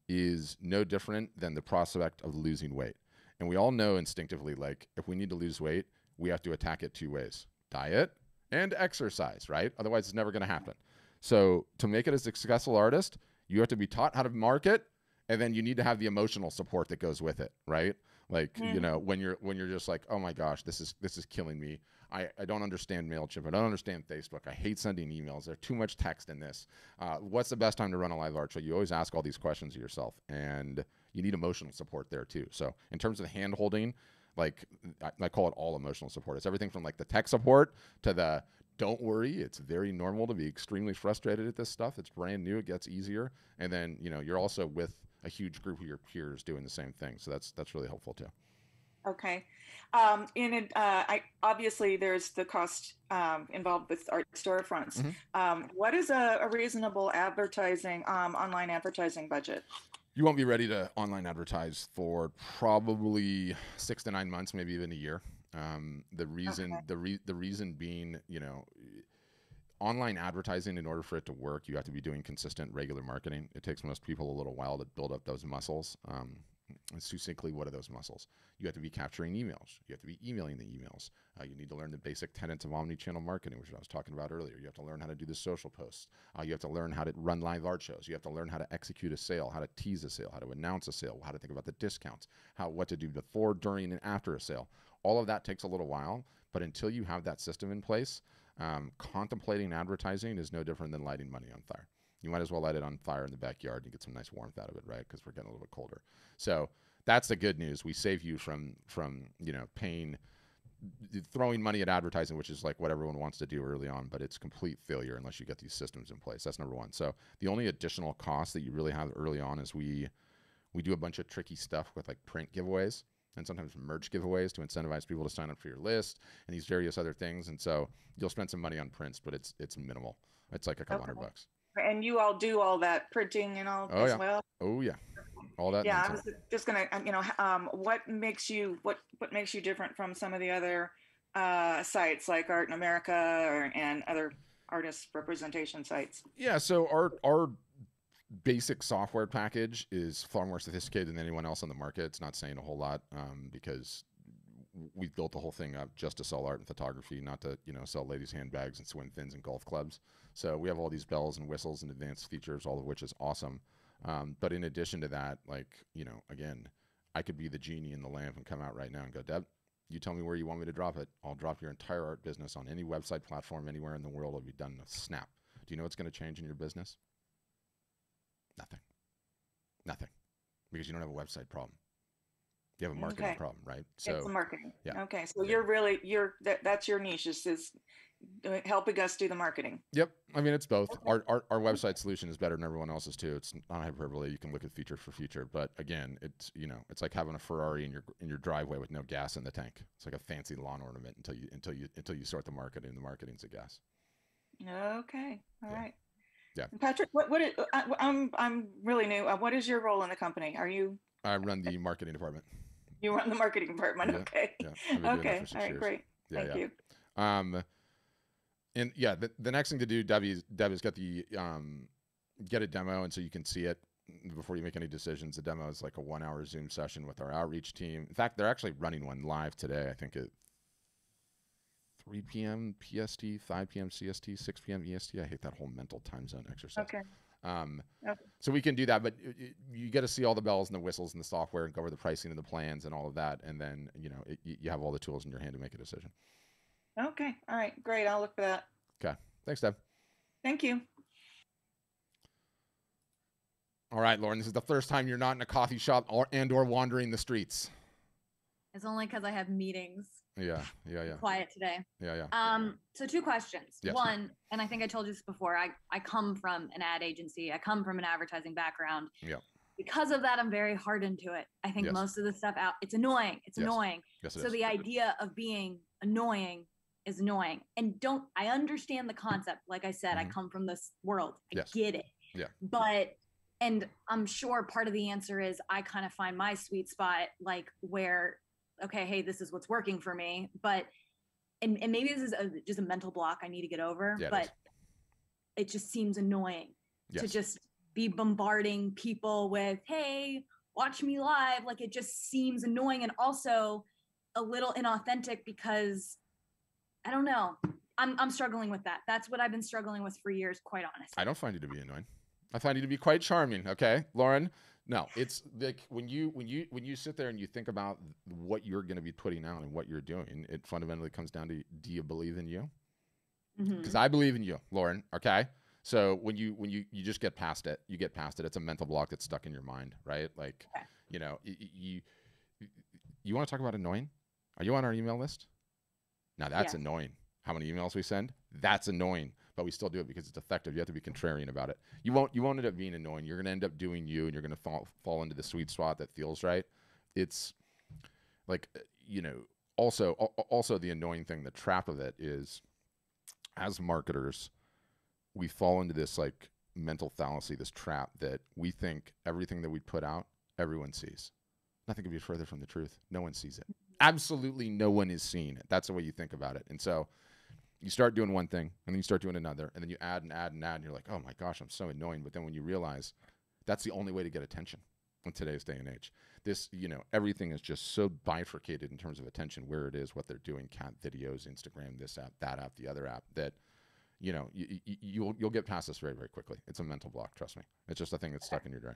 A: is no different than the prospect of losing weight. And we all know instinctively, like, if we need to lose weight, we have to attack it 2 ways: diet and exercise, right? Otherwise, it's never going to happen. So to make it a successful artist, you have to be taught how to market, and then you need to have the emotional support that goes with it, right? Like, you know, when you're just like, oh my gosh, this is killing me. I don't understand MailChimp. I don't understand Facebook. I hate sending emails. There's too much text in this. What's the best time to run a live art show? You always ask all these questions of yourself, and you need emotional support there too. So in terms of hand holding, like I call it all emotional support. It's everything from like the tech support to the don't worry, it's very normal to be extremely frustrated at this stuff. It's brand new. It gets easier. And then, you know, you're also with a huge group of your peers doing the same thing. So that's really helpful too.
C: Okay. Obviously there's the cost involved with Art Storefronts. What is a reasonable advertising, online advertising budget?
A: You won't be ready to online advertise for probably 6 to 9 months, maybe even a year. The reason being, you know, online advertising, in order for it to work, you have to be doing consistent, regular marketing. It takes most people a little while to build up those muscles. Succinctly, what are those muscles? You have to be capturing emails. You have to be emailing the emails. You need to learn the basic tenets of omni-channel marketing, which I was talking about earlier. You have to learn how to do the social posts. You have to learn how to run live art shows. You have to learn how to execute a sale, how to tease a sale, how to announce a sale, how to think about the discounts, what to do before, during, and after a sale. All of that takes a little while, but until you have that system in place, contemplating advertising is no different than lighting money on fire. You might as well light it on fire in the backyard and get some nice warmth out of it, right? Because we're getting a little bit colder. So that's the good news. We save you from you know, throwing money at advertising, which is like what everyone wants to do early on, but it's complete failure unless you get these systems in place. That's number one. So the only additional cost that you really have early on is we do a bunch of tricky stuff with like print giveaways and sometimes merch giveaways to incentivize people to sign up for your list and these various other things. And so you'll spend some money on prints, but it's minimal. It's like a couple $100.
C: And you all do all that printing and all as well?
A: Oh yeah. All that.
C: Yeah, I was just gonna, you know, what makes you different from some of the other sites like Art in America and other artist representation sites?
A: Yeah, so our basic software package is far more sophisticated than anyone else on the market. It's not saying a whole lot because we've built the whole thing up just to sell art and photography, not to, you know, sell ladies' handbags and swim fins and golf clubs. So we have all these bells and whistles and advanced features, all of which is awesome. But in addition to that, like, you know, again, I could be the genie in the lamp and come out right now and go, Deb, you tell me where you want me to drop it. I'll drop your entire art business on any website platform anywhere in the world. It'll be done in a snap. Do you know what's going to change in your business? Nothing. Because you don't have a website problem. You have a marketing problem, right? So
C: it's the marketing.
A: Yeah.
C: Okay. So that's your niche is helping us do the marketing.
A: Yep. I mean, it's both. Okay. Our website solution is better than everyone else's too. It's not hyperbole. You can look at feature for feature, but again, it's, you know, it's like having a Ferrari in your driveway with no gas in the tank. It's like a fancy lawn ornament until you sort the marketing. The marketing's a gas.
C: Okay. All right.
A: Yeah.
C: Patrick, I'm really new. What is your role in the company?
A: I run the marketing department.
C: You run the marketing department.
A: Yeah,
C: okay.
A: Yeah,
C: okay. All right. Years. Great. Thank you.
A: And yeah, the next thing to do, Deb, is get a demo, and so you can see it before you make any decisions. The demo is like a 1-hour Zoom session with our outreach team. In fact, they're actually running one live today. I think at 3 p.m. PST, 5 p.m. CST, 6 p.m. EST. I hate that whole mental time zone exercise.
C: Okay.
A: So we can do that, but you get to see all the bells and the whistles and the software and go over the pricing and the plans and all of that, and then, you know, you have all the tools in your hand to make a decision.
C: Okay. All right. Great. I'll look for that.
A: Okay. Thanks, Deb.
C: Thank you.
A: All right, Lauren, this is the first time you're not in a coffee shop or wandering the streets.
D: It's only because I have meetings.
A: Yeah.
D: Quiet today.
A: Yeah.
D: So 2 questions.
A: Yes.
D: One, and I think I told you this before, I come from an ad agency. I come from an advertising background.
A: Yeah.
D: Because of that, I'm very hardened to it. I think most of the stuff it's annoying. It's annoying.
A: Yes, it
D: so
A: is.
D: The idea of being annoying is annoying. And I understand the concept. Like I said, I come from this world. I get it.
A: Yeah.
D: And I'm sure part of the answer is I kind of find my sweet spot, like where, okay, hey, this is what's working for me. But, and maybe this is just a mental block I need to get over, but it just seems annoying to just be bombarding people with, hey, watch me live. Like, it just seems annoying and also a little inauthentic because I don't know. I'm struggling with that. That's what I've been struggling with for years, quite honestly.
A: I don't find you to be annoying. I find you to be quite charming. Okay, Lauren. No, it's like when you sit there and you think about what you're going to be putting out and what you're doing, it fundamentally comes down to, do you believe in you? Because I believe in you, Lauren. Okay. So when you just get past it, you get past it. It's a mental block that's stuck in your mind, right? Like, you know, you want to talk about annoying? Are you on our email list? Now that's annoying. How many emails we send? That's annoying, but we still do it because it's effective. You have to be contrarian about it. You won't end up being annoying. You're going to end up doing you, and you're going to fall into the sweet spot that feels right. It's like, you know, also the annoying thing, the trap of it is, as marketers, we fall into this like mental fallacy, this trap that we think everything that we put out, everyone sees. Nothing could be further from the truth. No one sees it. Absolutely no one is seeing it. That's the way you think about it. And so you start doing one thing, and then you start doing another, and then you add and add and add, and you're like, oh my gosh, I'm so annoying. But then when you realize that's the only way to get attention in today's day and age, this, you know, everything is just so bifurcated in terms of attention, where it is, what they're doing, cat videos, Instagram, this app, that app, the other app, that, you know, you'll get past this very, very quickly. It's a mental block. Trust me. It's just a thing that's stuck in your brain.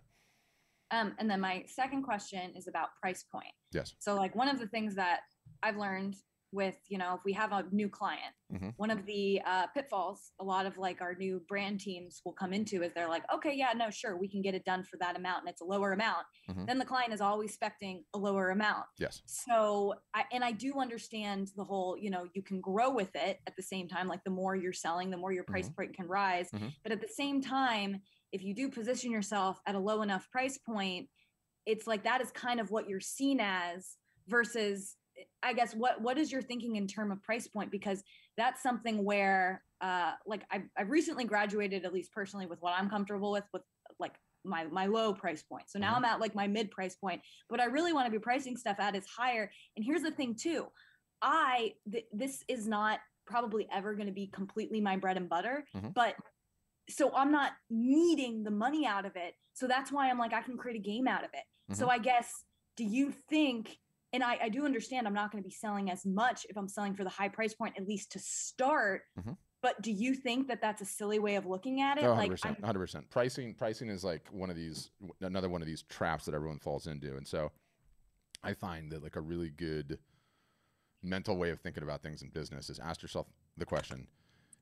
D: And then my second question is about price point.
A: Yes.
D: So like one of the things that I've learned with, you know, if we have a new client, one of the pitfalls a lot of like our new brand teams will come into is they're like, okay, yeah, no, sure, we can get it done for that amount, and it's a lower amount. Then the client is always expecting a lower amount.
A: Yes.
D: So I do understand the whole, you know, you can grow with it at the same time. Like the more you're selling, the more your price point can rise. But at the same time, if you do position yourself at a low enough price point, it's like that is kind of what you're seen as versus, I guess, what is your thinking in terms of price point? Because that's something where like I've recently graduated, at least personally, with what I'm comfortable with like my low price point. So now I'm at like my mid price point. What I really want to be pricing stuff at is higher. And here's the thing too. This is not probably ever going to be completely my bread and butter, but so I'm not needing the money out of it. So that's why I'm like, I can create a game out of it. So I guess, do you think, and I do understand I'm not going to be selling as much if I'm selling for the high price point, at least to start. But do you think that that's a silly way of looking at it?
A: Oh, 100%, 100%. Pricing is like another one of these traps that everyone falls into. And so I find that like a really good mental way of thinking about things in business is ask yourself the question,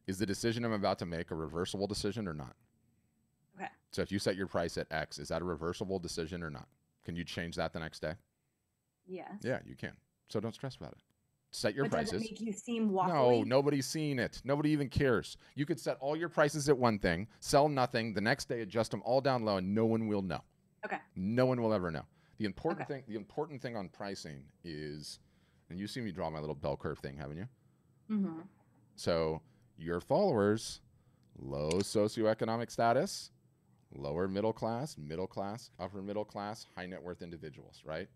A: is the decision I'm about to make a reversible decision or not?
D: Okay.
A: So if you set your price at X, is that a reversible decision or not? Can you change that the next day?
D: Yes.
A: Yeah, you can. So don't stress about it. Set your prices.
D: Does it make you seem waffly?
A: No, nobody's seeing it. Nobody even cares. You could set all your prices at one thing, sell nothing, the next day adjust them all down low, and no one will know.
D: Okay.
A: No one will ever know. The important thing on pricing is, and you've seen me draw my little bell curve thing, haven't you? So your followers, low socioeconomic status, lower middle class, upper middle class, high net worth individuals, right?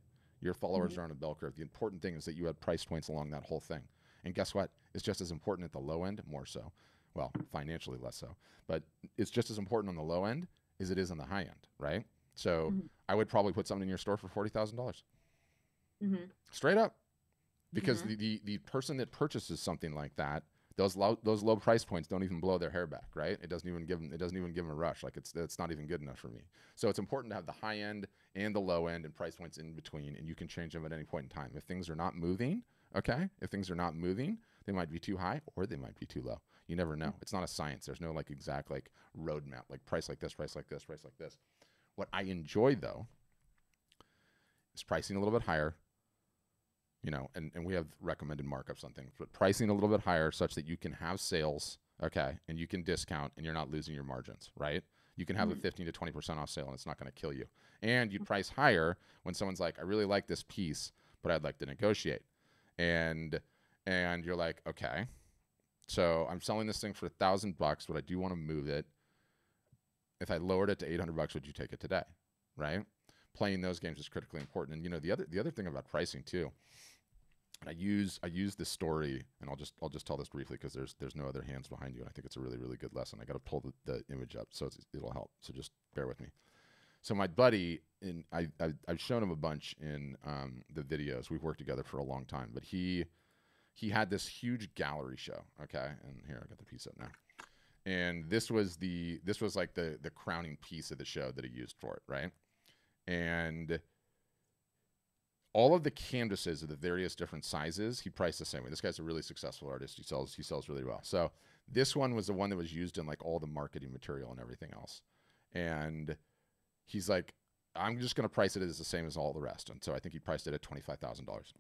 A: Your followers are on a bell curve. The important thing is that you have price points along that whole thing. And guess what? It's just as important at the low end, more so. Well, financially less so. But it's just as important on the low end as it is on the high end, right? So I would probably put something in your store for $40,000. Straight up. Because the person that purchases something like that, those low price points don't even blow their hair back, right? It doesn't even give them a rush. Like it's not even good enough for me. So it's important to have the high end and the low end and price points in between, and you can change them at any point in time. If things are not moving, they might be too high or they might be too low. You never know. It's not a science. There's no like exact like roadmap, like price like this, price like this, price like this. What I enjoy though is pricing a little bit higher. You know, and we have recommended markups on things, but pricing a little bit higher such that you can have sales, okay, and you can discount and you're not losing your margins, right? You can have a 15 to 20% off sale and it's not going to kill you. And you price higher when someone's like, I really like this piece, but I'd like to negotiate. And you're like, okay, so I'm selling this thing for $1,000, but I do want to move it. If I lowered it to $800, would you take it today, right? Playing those games is critically important. And you know, the other thing about pricing too, And I use this story, and I'll just tell this briefly because there's no other hands behind you, and I think it's a really, really good lesson. I got to pull the image up so it'll help. So just bear with me. So my buddy, I've shown him a bunch in the videos. We've worked together for a long time, but he had this huge gallery show. Okay, and here I got the piece up now. And this was like the crowning piece of the show that he used for it, right? And all of the canvases of the various different sizes, he priced the same way. This guy's a really successful artist. He sells really well. So this one was the one that was used in like all the marketing material and everything else. And he's like, I'm just going to price it as the same as all the rest. And so I think he priced it at $25,000.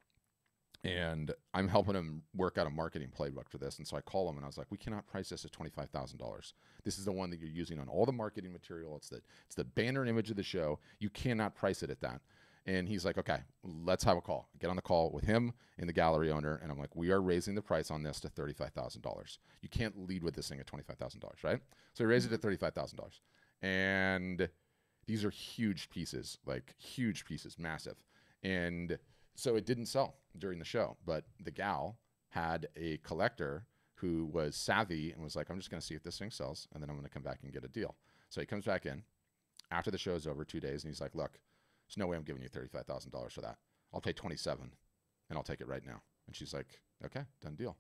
A: And I'm helping him work out a marketing playbook for this. And so I call him and I was like, we cannot price this at $25,000. This is the one that you're using on all the marketing material. It's the banner and image of the show. You cannot price it at that. And he's like, okay, let's have a call. Get on the call with him and the gallery owner. And I'm like, we are raising the price on this to $35,000. You can't lead with this thing at $25,000, right? So he raised it to $35,000. And these are huge pieces, massive. And so it didn't sell during the show. But the gal had a collector who was savvy and was like, I'm just going to see if this thing sells. And then I'm going to come back and get a deal. So he comes back in after the show is over, 2 days. And he's like, look, there's no way I'm giving you $35,000 for that. I'll pay 27 and I'll take it right now. And she's like, okay, done deal.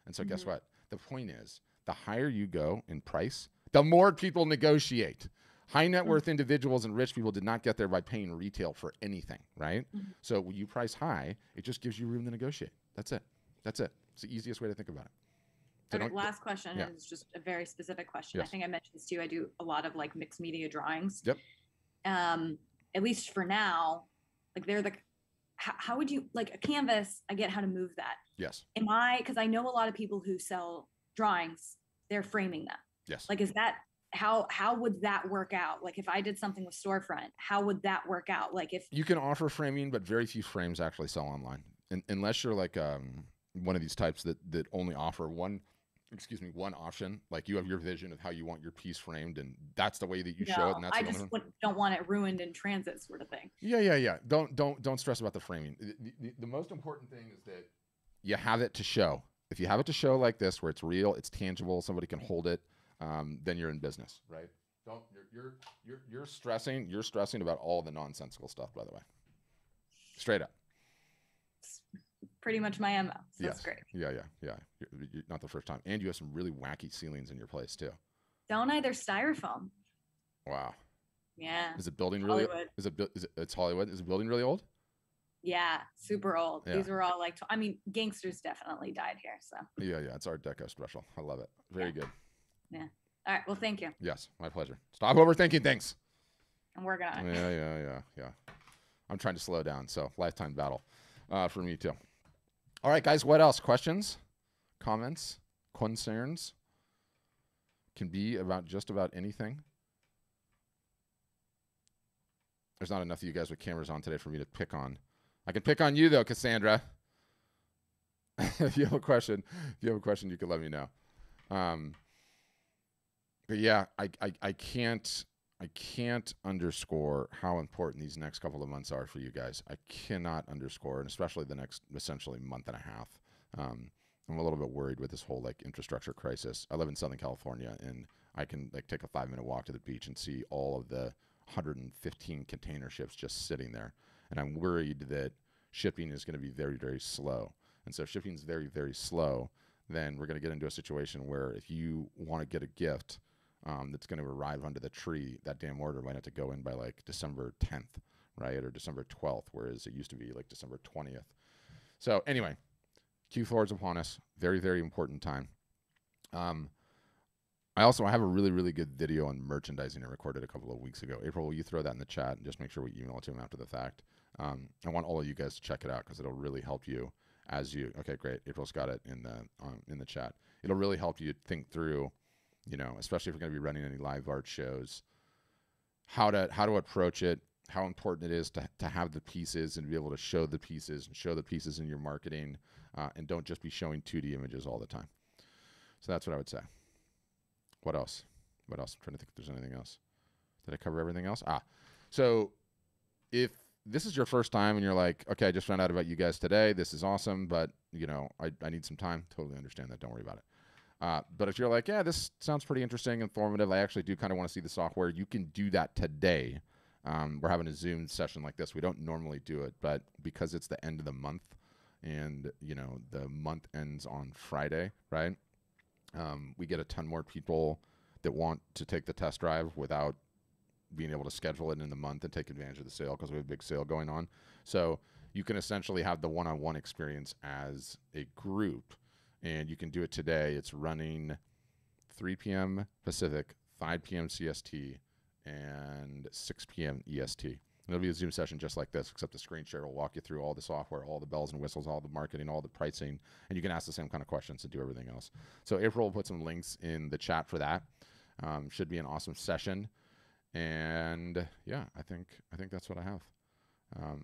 A: And so guess what? The point is, the higher you go in price, the more people negotiate. High net worth individuals and rich people did not get there by paying retail for anything, right? So when you price high, it just gives you room to negotiate. That's it. It's the easiest way to think about it. So
D: okay, last question is just a very specific question. Yes. I think I mentioned this too. I do a lot of like mixed media drawings.
A: Yep.
D: At least for now, like how would you, like a canvas, I get how to move that.
A: Yes.
D: Because I know a lot of people who sell drawings, they're framing them.
A: Yes.
D: Like, is that, how would that work out? Like if I did something with Storefront, how would that work out? Like if
A: you can offer framing, but very few frames actually sell online. Unless you're like one of these types that only offer one option. Like you have your vision of how you want your piece framed, and that's the way that you show it. And that's
D: I just don't want it ruined in transit, sort of thing.
A: Yeah. Don't stress about the framing. The most important thing is that you have it to show. If you have it to show like this, where it's real, it's tangible, somebody can hold it, then you're in business, right? You're stressing about all the nonsensical stuff, by the way. Straight up.
D: Pretty much my MO. So
A: yes.
D: That's great.
A: Yeah. You're not the first time. And you have some really wacky ceilings in your place too.
D: Don't I? They're styrofoam.
A: Wow.
D: Yeah.
A: Is it building really? It's Hollywood? Is it building really old?
D: Yeah, super old.
A: Yeah.
D: These were all like, gangsters definitely died here. So.
A: Yeah. It's Art Deco special. I love it. Very good.
D: Yeah. All right. Well, thank you.
A: Yes, my pleasure. Stop overthinking things.
D: I'm working on it.
A: Yeah. I'm trying to slow down. So lifetime battle for me too. All right, guys, what else? Questions, comments, concerns? Can be about just about anything. There's not enough of you guys with cameras on today for me to pick on. I can pick on you, though, Cassandra. If you have a question, you can let me know. But yeah, I can't underscore how important these next couple of months are for you guys. I cannot underscore, and especially the next essentially month and a half. I'm a little bit worried with this whole like infrastructure crisis. I live in Southern California, and I can like take a 5-minute walk to the beach and see all of the 115 container ships just sitting there. And I'm worried that shipping is going to be very, very slow. And so if shipping is very, very slow, then we're going to get into a situation where if you want to get a gift that's going to arrive under the tree, that damn order might have to go in by like December 10th, right? Or December 12th, whereas it used to be like December 20th. So anyway, Q4 is upon us. Very, very important time. I have a really, really good video on merchandising I recorded a couple of weeks ago. April, will you throw that in the chat and just make sure we email it to him after the fact? I want all of you guys to check it out because it'll really help you as you. Okay, great. April's got it in the chat. It'll really help you think through, especially if you're going to be running any live art shows, how to approach it, how important it is to have the pieces and be able to show the pieces in your marketing, and don't just be showing 2D images all the time. So that's what I would say. What else? I'm trying to think if there's anything else. Did I cover everything else? So if this is your first time and you're like, okay, I just found out about you guys today. This is awesome, but you know, I need some time. Totally understand that. Don't worry about it. But if you're like, yeah, this sounds pretty interesting, informative, I actually do kind of want to see the software, you can do that today. We're having a Zoom session like this. We don't normally do it, but because it's the end of the month and, you know, the month ends on Friday, right? We get a ton more people that want to take the test drive without being able to schedule it in the month and take advantage of the sale because we have a big sale going on. So you can essentially have the one-on-one experience as a group, and you can do it today. It's running 3 p.m. Pacific, 5 p.m. CST, and 6 p.m. EST. And it'll be a Zoom session just like this, except the screen share will walk you through all the software, all the bells and whistles, all the marketing, all the pricing, and you can ask the same kind of questions and do everything else. So April will put some links in the chat for that. Should be an awesome session. And yeah, I think that's what I have.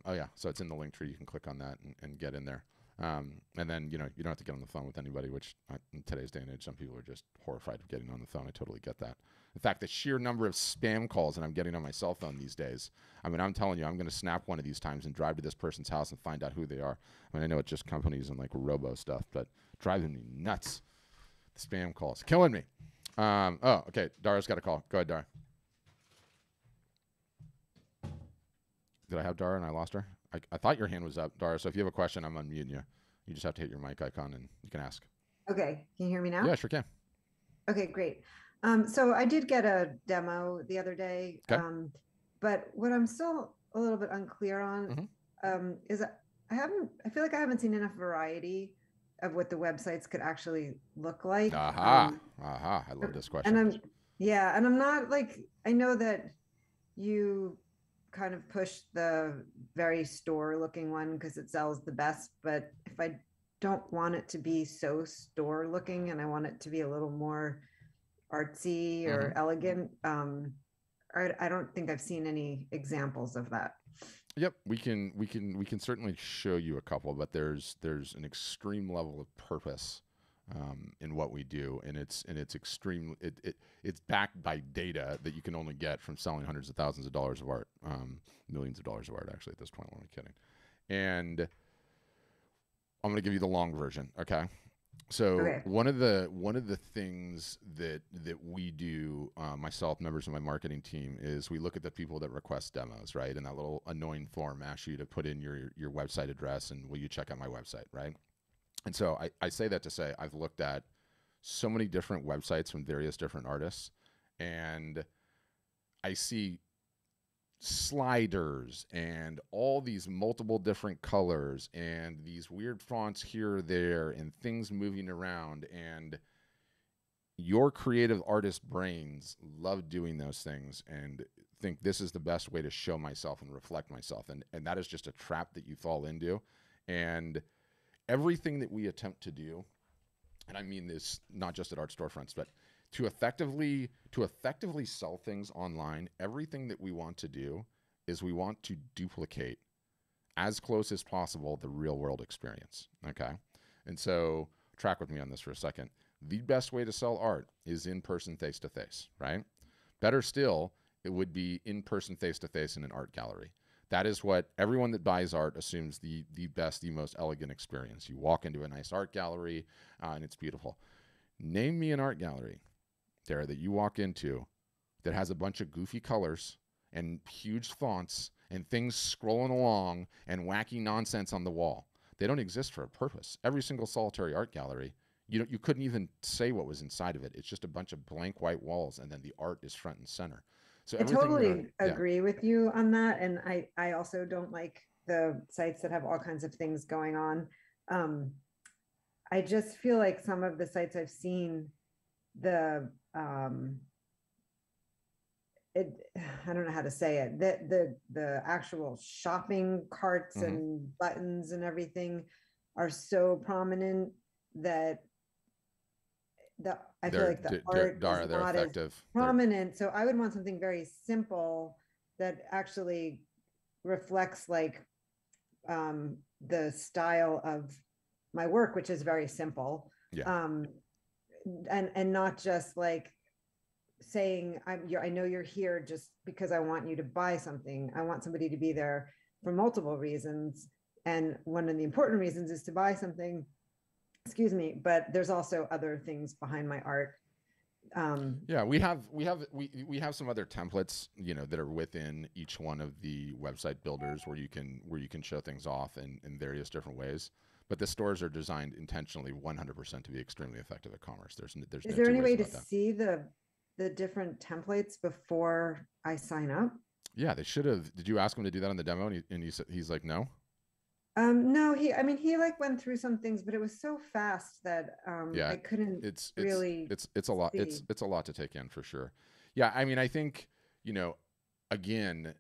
A: Oh yeah, so it's in the link tree. You can click on that and get in there. And then, you know, you don't have to get on the phone with anybody, which in today's day and age, some people are just horrified of getting on the phone. I totally get that. In fact, the sheer number of spam calls that I'm getting on my cell phone these days, I mean, I'm telling you, I'm going to snap one of these times and drive to this person's house and find out who they are. I mean, I know it's just companies and like robo stuff, but driving me nuts. The spam calls, killing me. Oh, okay. Dara's got a call. Go ahead, Dara. Did I have Dara and I lost her? I thought your hand was up, Dara. So if you have a question, I'm unmuting you. You just have to hit your mic icon and you can ask.
E: Okay. Can you hear me now?
A: Yeah, sure can.
E: Okay, great. So I did get a demo the other day,
A: okay.
E: But what I'm still a little bit unclear on is that I feel like I haven't seen enough variety of what the websites could actually look like.
A: I love this question.
E: And I'm not like, I know that you kind of push the very store looking one because it sells the best, but if I don't want it to be so store looking and I want it to be a little more artsy or elegant, I don't think I've seen any examples of that.
A: Yep, we can certainly show you a couple, but there's an extreme level of purpose in what we do, and it's extreme. It's backed by data that you can only get from selling hundreds of thousands of dollars of art, millions of dollars of art actually at this point. I'm kidding. And I'm going to give you the long version, okay? So one of the things that we do, myself, members of my marketing team, is we look at the people that request demos, right? And that little annoying form asks you to put in your website address and will you check out my website, right? And so I say that to say I've looked at so many different websites from various different artists, and I see sliders and all these multiple different colors and these weird fonts here or there and things moving around, and your creative artist brains love doing those things and think this is the best way to show myself and reflect myself, and that is just a trap that you fall into. And everything that we attempt to do, and I mean this not just at Art Storefronts, but to effectively sell things online, everything that we want to do is we want to duplicate as close as possible the real world experience, okay? And so track with me on this for a second. The best way to sell art is in person, face to face, right? Better still, it would be in person, face to face in an art gallery. That is what everyone that buys art assumes the best, the most elegant experience. You walk into a nice art gallery and it's beautiful. Name me an art gallery, Dara, that you walk into that has a bunch of goofy colors and huge fonts and things scrolling along and wacky nonsense on the wall. They don't exist for a purpose. Every single solitary art gallery, you couldn't even say what was inside of it. It's just a bunch of blank white walls, and then the art is front and center. So
E: I totally agree with you on that. And I also don't like the sites that have all kinds of things going on. I just feel like some of the sites I've seen, I don't know how to say it, the actual shopping carts and buttons and everything are so prominent that I feel like the art is not as prominent. So I would want something very simple that actually reflects like the style of my work, which is very simple. Yeah. And not just like saying I know you're here just because I want you to buy something. I want somebody to be there for multiple reasons. And one of the important reasons is to buy something, excuse me, but there's also other things behind my art.
A: Yeah, we have some other templates, you know, that are within each one of the website builders where you can show things off in various different ways. But the stores are designed intentionally 100% to be extremely effective at commerce. There's
E: Is
A: no
E: there
A: two
E: any
A: ways
E: way to
A: about that.
E: see the different templates before I sign up?
A: Yeah, they should have. Did you ask him to do that on the demo? And he's like, no.
E: No, he like went through some things, but it was so fast that
A: Yeah,
E: I couldn't
A: it's
E: really
A: it's a lot.
E: see.
A: It's a lot to take in for sure. Yeah, I mean, I think, you know, again,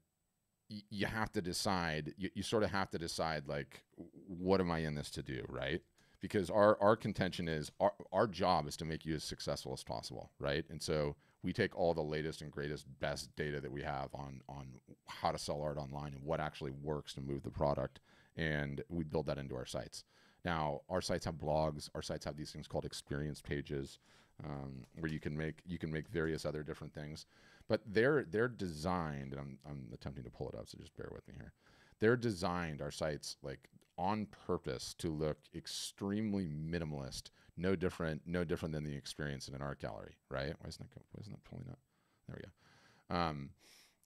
A: you have to decide. You sort of have to decide, like, what am I in this to do, right? Because our contention is our job is to make you as successful as possible, right? And so we take all the latest and greatest, best data that we have on how to sell art online and what actually works to move the product, and we build that into our sites. Now, our sites have blogs. Our sites have these things called experience pages, where you can make various other different things. But they're designed, and I'm attempting to pull it up, so just bear with me here. They're designed, our sites, like, on purpose to look extremely minimalist, no different than the experience in an art gallery, right? Why isn't that pulling up? There we go.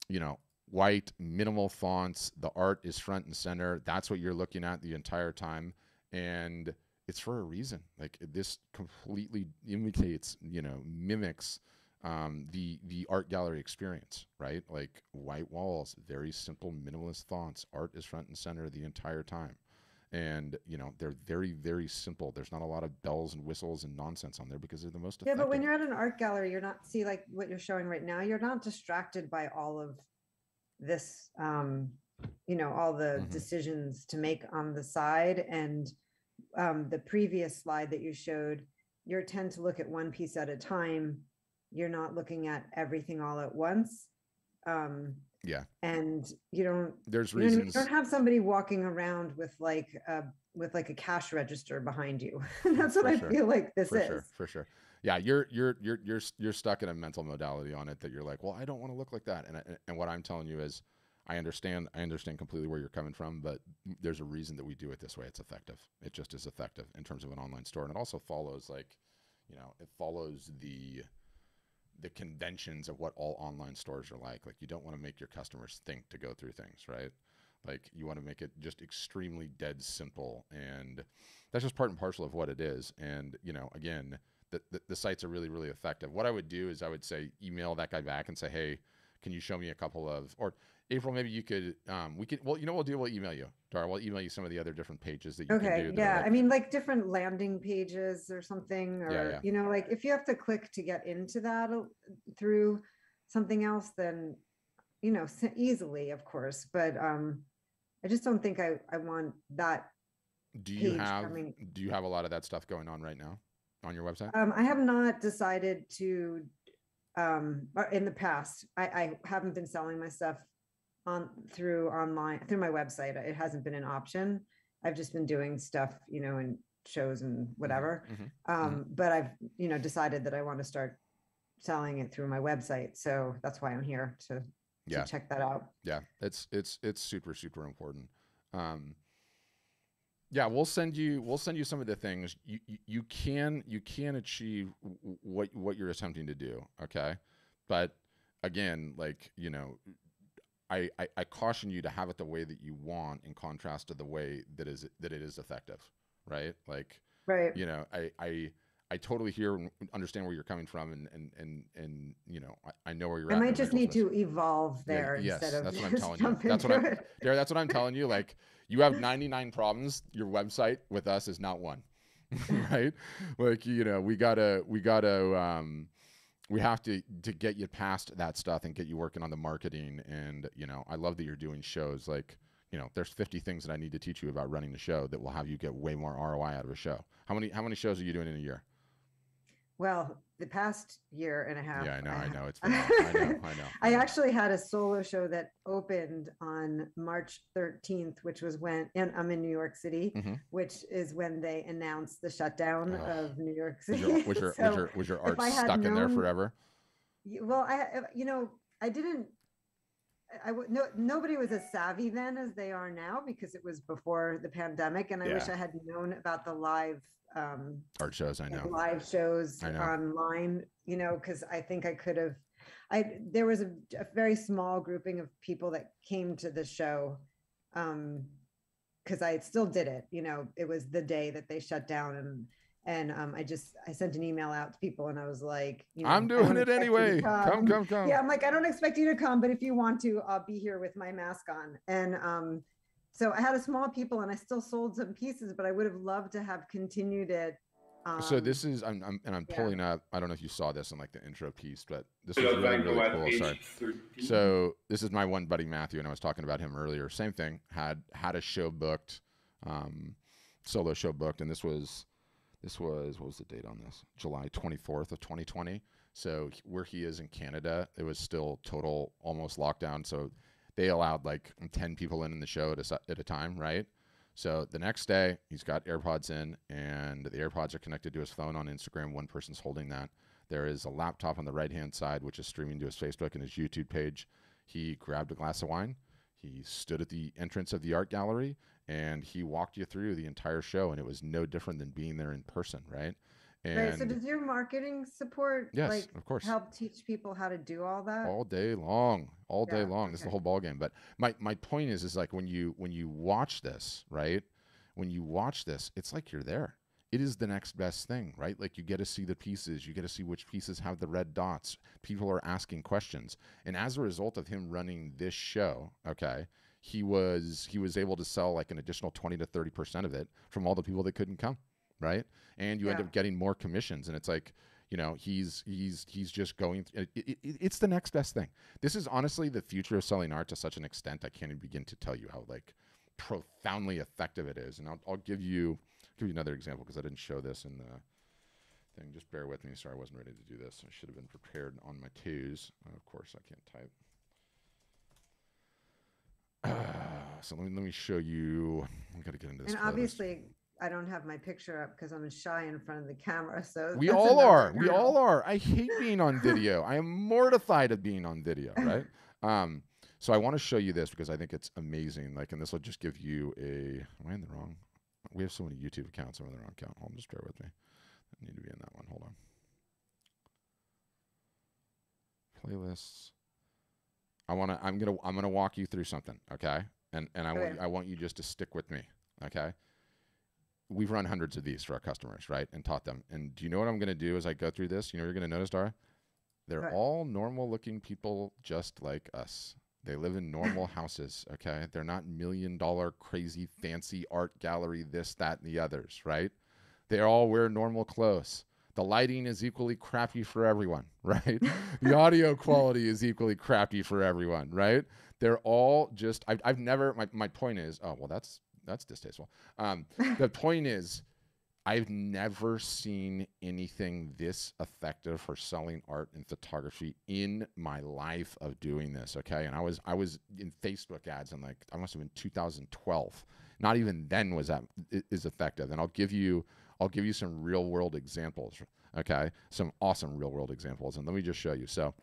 A: You know, white, minimal fonts. The art is front and center. That's what you're looking at the entire time, and it's for a reason. Like, this completely imitates, you know, mimics the art gallery experience, right? Like, white walls, very simple minimalist fonts. Art is front and center the entire time. And, you know, they're very, very simple. There's not a lot of bells and whistles and nonsense on there because they're the most effective.
E: Yeah, but when you're at an art gallery, you're not, see, like what you're showing right now, you're not distracted by all of this, you know, all the decisions to make on the side. And the previous slide that you showed, you tend to look at one piece at a time. You're not looking at everything all at once.
A: Yeah.
E: And you don't,
A: there's
E: you know what I mean?
A: reasons.
E: You don't have somebody walking around with like a cash register behind you. That's what I feel like this is.
A: For sure. Yeah, you're stuck in a mental modality on it that you're like, well, I don't want to look like that. And what I'm telling you is, I understand completely where you're coming from, but there's a reason that we do it this way. It's effective. It just is effective in terms of an online store, and it also follows, like, you know, it follows the conventions of what all online stores are like. Like, you don't want to make your customers think to go through things, right? Like, you want to make it just extremely dead simple, and that's just part and parcel of what it is. And, you know, again, the sites are really, really effective. What I would do is I would say, email that guy back and say, hey, can you show me a couple of, or April, maybe you could, well, you know what we'll email you, Dara. We'll email you some of the other different pages that you can do.
E: Yeah. Like, I mean, like different landing pages or something, or, you know, like if you have to click to get into that through something else, then, you know, easily, of course. But I just don't think I want that.
A: Do you have a lot of that stuff going on right now on your website?
E: I have not decided to, in the past, I haven't been selling my stuff through my website. It hasn't been an option. I've just been doing stuff, you know, in shows and whatever. But I've, you know, decided that I want to start selling it through my website. So that's why I'm here to check that out.
A: Yeah, it's super, super important. Yeah, we'll send you some of the things you can achieve what you're attempting to do. Okay, but again, like, you know, I caution you to have it the way that you want, in contrast to the way that it is effective, right? Like,
E: right.
A: You know, I totally hear and understand where you're coming from, and you know, I know where you're at.
E: I might just need to evolve there instead of
A: that's what I'm telling you. That's what I'm telling you. Like, you have 99 problems. Your website with us is not one, right? Like, you know, we have to get you past that stuff and get you working on the marketing. And, you know, I love that you're doing shows. Like, you know, there's 50 things that I need to teach you about running the show that will have you get way more ROI out of a show. How many shows are you doing in a year?
E: Well, the past year and a half.
A: Yeah, I know. It's been, I know.
E: I actually had a solo show that opened on March 13th, which was when, and I'm in New York City, which is when they announced the shutdown of New York City.
A: Was your art stuck in there forever?
E: Well, I didn't. nobody was as savvy then as they are now, because it was before the pandemic, and I wish I had known about the live
A: art shows. I know
E: live shows online, you know, because I think I could have. There was a very small grouping of people that came to the show, because I still did it. You know, it was the day that they shut down, and I sent an email out to people, and I was like, you know,
A: I'm doing it anyway. Come.
E: Yeah, I'm like, I don't expect you to come, but if you want to, I'll be here with my mask on. And so I had a small people, and I still sold some pieces, but I would have loved to have continued it.
A: So this is I'm pulling up. I don't know if you saw this in like the intro piece, but this is really cool. Sorry. So this is my one buddy Matthew, and I was talking about him earlier. Same thing. Had a show booked, solo show booked, and this was what was the date on this? July 24th of 2020. So where he is in Canada, it was still total almost lockdown. So they allowed like 10 people in the show at a time, right? So the next day, he's got AirPods in, and the AirPods are connected to his phone on Instagram. One person's holding that. There is a laptop on the right-hand side, which is streaming to his Facebook and his YouTube page. He grabbed a glass of wine. He stood at the entrance of the art gallery, and he walked you through the entire show, and it was no different than being there in person, right? And
E: right. So does your marketing support,
A: yes, of course,
E: help teach people how to do all that?
A: All day long, all day long. This is the whole ball game. But my point is like when you watch this, right? When you watch this, it's like you're there. It is the next best thing, right? Like you get to see the pieces, you get to see which pieces have the red dots. People are asking questions, and as a result of him running this show, okay, he was able to sell like an additional 20 to 30% of it from all the people that couldn't come, right? And you end up getting more commissions, and it's like, you know, he's just going. It's the next best thing. This is honestly the future of selling art to such an extent I can't even begin to tell you how like profoundly effective it is. And I'll give you another example because I didn't show this in the thing. Just bear with me. Sorry, I wasn't ready to do this. I should have been prepared on my toes. Of course, I can't type. So let me show you. I got to get into this.
E: And obviously, I don't have my picture up because I'm shy in front of the camera. So
A: we all are. We all are. I hate being on video. I am mortified of being on video. Right. So I want to show you this because I think it's amazing. Like, and this will just give you a. Am I in the wrong? We have so many YouTube accounts. I'm in the wrong account. Hold on, just bear with me. I need to be in that one. Hold on. Playlists. I'm gonna walk you through something, okay? And I want you just to stick with me, okay? We've run hundreds of these for our customers, right? And taught them. And do you know what I'm gonna do as I go through this? You know what you're gonna notice, Dara? They're all normal looking people just like us. They live in normal houses, okay? They're not $1 million crazy fancy art gallery, this, that, and the others, right? They all wear normal clothes. The lighting is equally crappy for everyone, right? The audio quality is equally crappy for everyone, right? They're all just, I've never, my point is, oh, well, that's distasteful. The point is, I've never seen anything this effective for selling art and photography in my life of doing this, okay? And I was in Facebook ads in like, I must have been 2012. Not even then was that is effective. And I'll give you some real world examples, okay? Some awesome real world examples. And let me just show you. So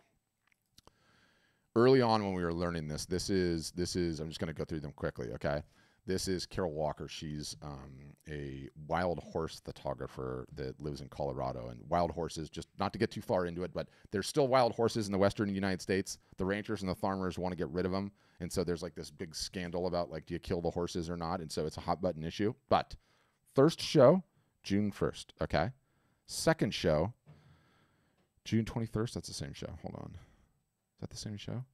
A: early on when we were learning this is, I'm just gonna go through them quickly, okay? This is Carol Walker. She's a wild horse photographer that lives in Colorado. And wild horses, just not to get too far into it, but there's still wild horses in the western United States. The ranchers and the farmers want to get rid of them. And so there's like this big scandal about like, do you kill the horses or not? And so it's a hot button issue. But first show, June 1st, okay? Second show, June 21st. That's the same show. Hold on. Is that the same show?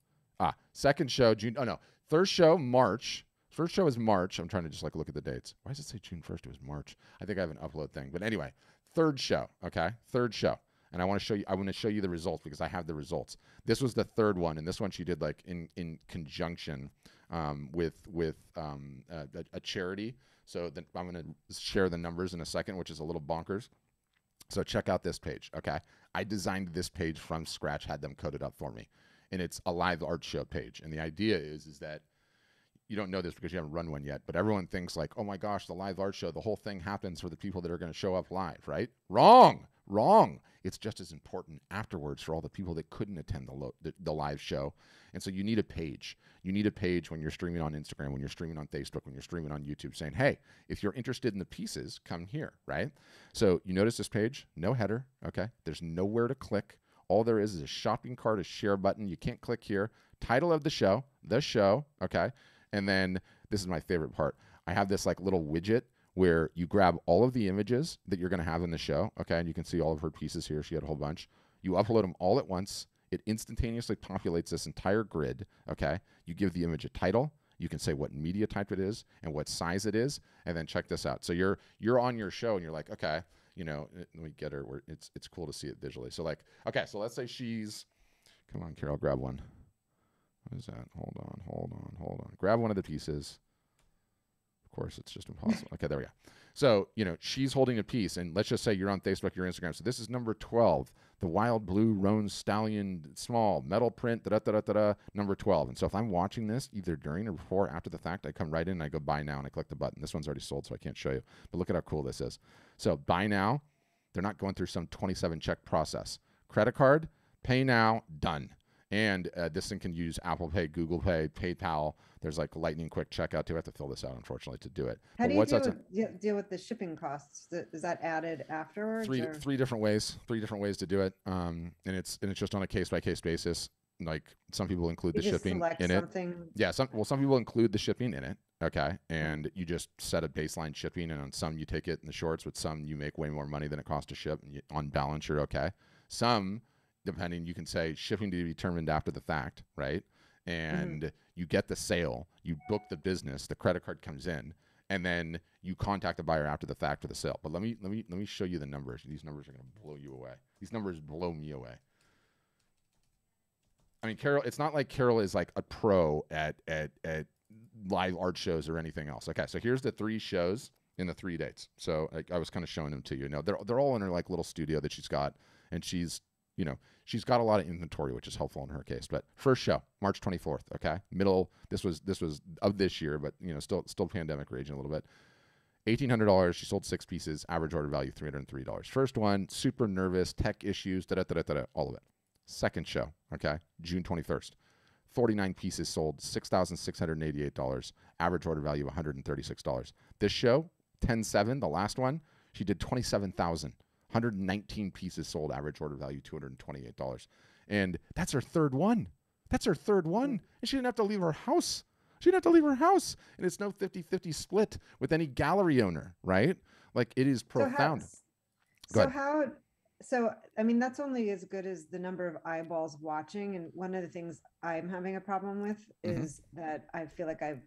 A: Second show, June. Oh, no. Third show, March. First show is March. I'm trying to just like look at the dates. Why does it say June 1st? It was March. I think I have an upload thing. But anyway, third show, okay? Third show. And I want to show you the results because I have the results. This was the third one, and this one she did like in conjunction with a charity. So I'm going to share the numbers in a second, which is a little bonkers. So check out this page, okay? I designed this page from scratch, had them coded up for me. And it's a live art show page. And the idea is that you don't know this because you haven't run one yet, but everyone thinks like, oh my gosh, the live art show, the whole thing happens for the people that are going to show up live, right? Wrong. Wrong. It's just as important afterwards for all the people that couldn't attend the live show. And so you need a page. You need a page when you're streaming on Instagram, when you're streaming on Facebook, when you're streaming on YouTube, saying, hey, if you're interested in the pieces, come here, right? So you notice this page, no header, okay? There's nowhere to click. All there is a shopping cart, a share button. You can't click here. Title of the show, okay? And then this is my favorite part. I have this like little widget where you grab all of the images that you're going to have in the show, okay? And you can see all of her pieces here. She had a whole bunch. You upload them all at once. It instantaneously populates this entire grid, okay? You give the image a title. You can say what media type it is and what size it is, and then check this out. So you're on your show, and you're like, okay, you know, let me get her where it's cool to see it visually. So like, okay, so let's say she's, come on, Carol, grab one. What is that? Hold on. Grab one of the pieces. Of course, it's just impossible. Okay, there we go. So, you know, she's holding a piece, and let's just say you're on Facebook, you're Instagram. So this is number 12, the Wild Blue Roan Stallion Small Metal Print, number 12. And so if I'm watching this either during or before or after the fact, I come right in and I go buy now and I click the button. This one's already sold, so I can't show you. But look at how cool this is. So buy now, they're not going through some 27 check process. Credit card, pay now, done. And this thing can use Apple Pay, Google Pay, PayPal. There's like lightning quick checkout too. I have to fill this out, unfortunately, to do it.
E: How do you deal with the shipping costs? Is that added afterwards?
A: Three different ways. Three different ways to do it. And it's just on a case by case basis. Like some people include the shipping in it. Yeah. Some people include the shipping in it. Okay. And you just set a baseline shipping, and on some you take it in the shorts. With some you make way more money than it costs to ship. And on balance, you're okay. Some, depending, you can say shipping to be determined after the fact, right? And you get the sale, you book the business, the credit card comes in, and then you contact the buyer after the fact for the sale. But let me show you the numbers. These numbers are going to blow you away. These numbers blow me away. I mean, Carol, it's not like Carol is like a pro at live art shows or anything else. Okay, so here's the 3 shows in the 3 dates. So I was kind of showing them to you. Now they're all in her like little studio that she's got, and she's got a lot of inventory, which is helpful in her case. But first show, March 24th, okay? This was of this year, but, you know, still pandemic raging a little bit. $1,800, she sold 6 pieces, average order value $303. First one, super nervous, tech issues, all of it. Second show, okay? June 21st. 49 pieces sold, $6,688, average order value $136. This show, 10/7, the last one, she did 27,000. 119 pieces sold, average order value $228. And that's her third one. And she didn't have to leave her house. And it's no 50-50 split with any gallery owner, right? Like, it is profound.
E: So I mean, that's only as good as the number of eyeballs watching. And one of the things I'm having a problem with is that I feel like I've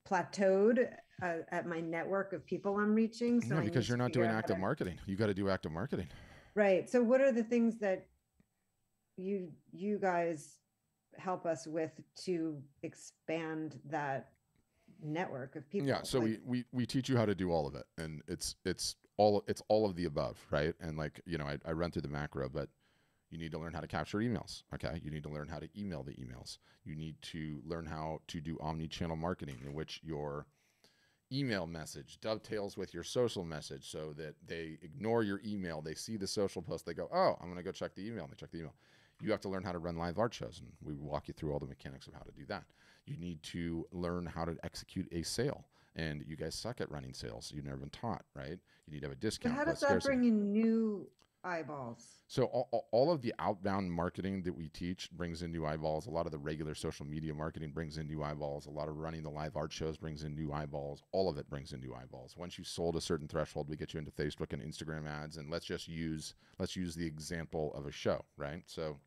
E: plateaued at my network of people I'm reaching. So
A: because you're not doing active marketing. You got to do active marketing.
E: Right. So what are the things that you guys help us with to expand that network of people?
A: Yeah. So we teach you how to do all of it, and it's all of the above, right? And like, you know, I run through the macro, but you need to learn how to capture emails, okay? You need to learn how to email the emails. You need to learn how to do omni-channel marketing, in which your email message dovetails with your social message so that they ignore your email. They see the social post. They go, oh, I'm going to go check the email. And they check the email. You have to learn how to run live art shows, and we walk you through all the mechanics of how to do that. You need to learn how to execute a sale. And you guys suck at running sales. You've never been taught, right? You need to have a discount.
E: But how does that bring in new eyeballs?
A: So all of the outbound marketing that we teach brings in new eyeballs. A lot of the regular social media marketing brings in new eyeballs. A lot of running the live art shows brings in new eyeballs. All of it brings in new eyeballs. Once you sold a certain threshold, we get you into Facebook and Instagram ads. And let's use the example of a show, right? So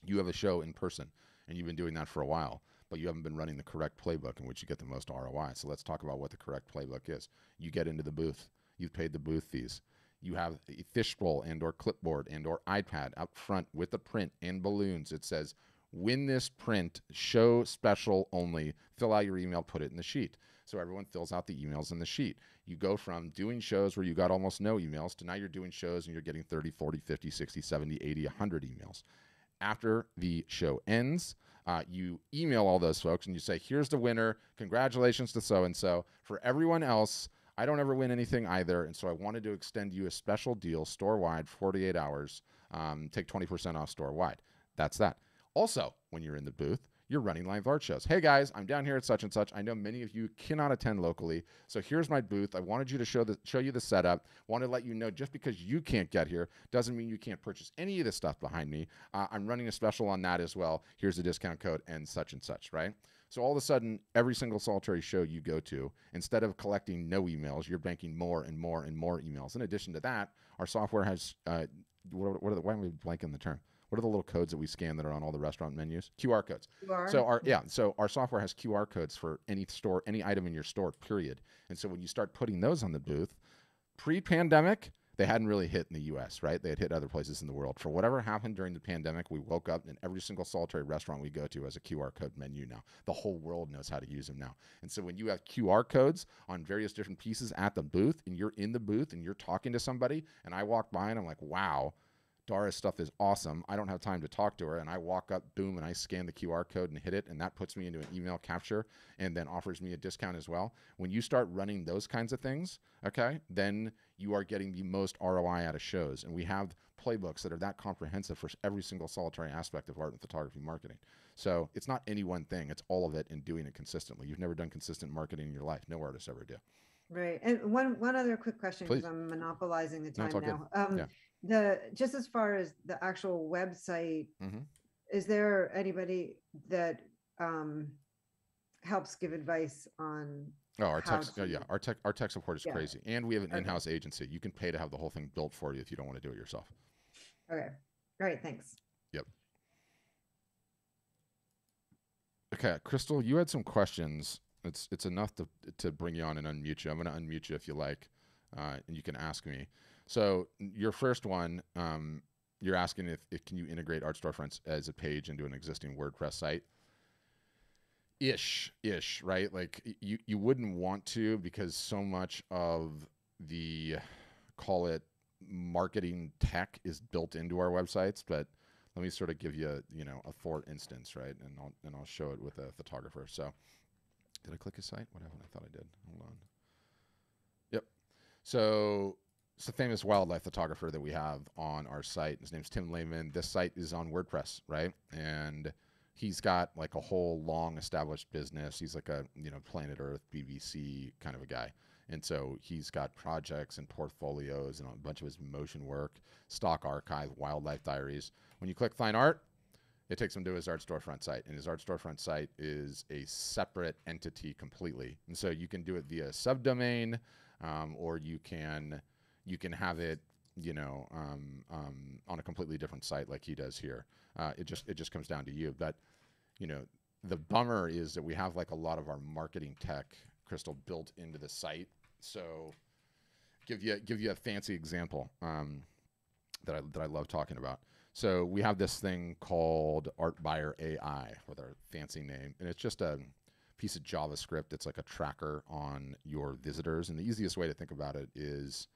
A: you have a show in person, and you've been doing that for a while, but you haven't been running the correct playbook in which you get the most ROI. So let's talk about what the correct playbook is. You get into the booth. You've paid the booth fees. You have a fishbowl and or clipboard and or iPad up front with a print and balloons. It says, win this print, show special only, fill out your email, put it in the sheet. So everyone fills out the emails in the sheet. You go from doing shows where you got almost no emails to now you're doing shows and you're getting 30, 40, 50, 60, 70, 80, 100 emails. After the show ends, you email all those folks and you say, here's the winner. Congratulations to so-and-so. For everyone else, I don't ever win anything either. And so I wanted to extend you a special deal store-wide, 48 hours, take 20% off store-wide. That's that. Also, when you're in the booth, you're running live art shows. Hey guys, I'm down here at such and such. I know many of you cannot attend locally, so here's my booth. I wanted you to show you the setup. Want to let you know just because you can't get here doesn't mean you can't purchase any of the stuff behind me. I'm running a special on that as well. Here's the discount code and such, right? So all of a sudden, every single solitary show you go to, instead of collecting no emails, you're banking more and more and more emails. In addition to that, our software has why am I blanking the term? What are the little codes that we scan that are on all the restaurant menus? QR codes.
E: QR?
A: So our software has QR codes for any store, any item in your store, period. And so when you start putting those on the booth, pre-pandemic, they hadn't really hit in the US, right? They had hit other places in the world. For whatever happened during the pandemic, we woke up and every single solitary restaurant we go to has a QR code menu now. The whole world knows how to use them now. And so when you have QR codes on various different pieces at the booth and you're in the booth and you're talking to somebody and I walk by and I'm like, wow, Dara's stuff is awesome. I don't have time to talk to her. And I walk up, boom, and I scan the QR code and hit it. And that puts me into an email capture and then offers me a discount as well. When you start running those kinds of things, okay, then you are getting the most ROI out of shows. And we have playbooks that are that comprehensive for every single solitary aspect of art and photography marketing. So it's not any one thing. It's all of it and doing it consistently. You've never done consistent marketing in your life. No artists ever do.
E: Right. And one other quick question, because I'm monopolizing the time now. Just as far as the actual website, is there anybody that helps give advice on
A: our tech support is crazy, and we have an in-house agency. You can pay to have the whole thing built for you if you don't want to do it yourself.
E: Okay, all right, thanks.
A: Yep. Okay, Crystal, you had some questions. It's enough to bring you on and unmute you. I'm going to unmute you if you like, and you can ask me. So your first one, you're asking if can you integrate Art Storefronts as a page into an existing WordPress site? Ish, right? Like you wouldn't want to, because so much of the, call it, marketing tech is built into our websites. But let me sort of give you a for instance, right? And I'll show it with a photographer. So did I click his site? What happened? I thought I did. Hold on. Yep. So it's a famous wildlife photographer that we have on our site. His name's Tim Lehman. This site is on WordPress, right? And he's got like a whole long established business. He's like a, Planet Earth, BBC kind of a guy. And so he's got projects and portfolios and a bunch of his motion work, stock archive, wildlife diaries. When you click Find Art, it takes him to his Art Storefront site. And his Art Storefront site is a separate entity completely. And so you can do it via subdomain, or you can have it, on a completely different site like he does here. It just comes down to you. But, the bummer is that we have like a lot of our marketing tech, Crystal, built into the site. So give you a fancy example that I love talking about. So we have this thing called Art Buyer AI with our fancy name, and it's just a piece of JavaScript. It's like a tracker on your visitors. And the easiest way to think about it is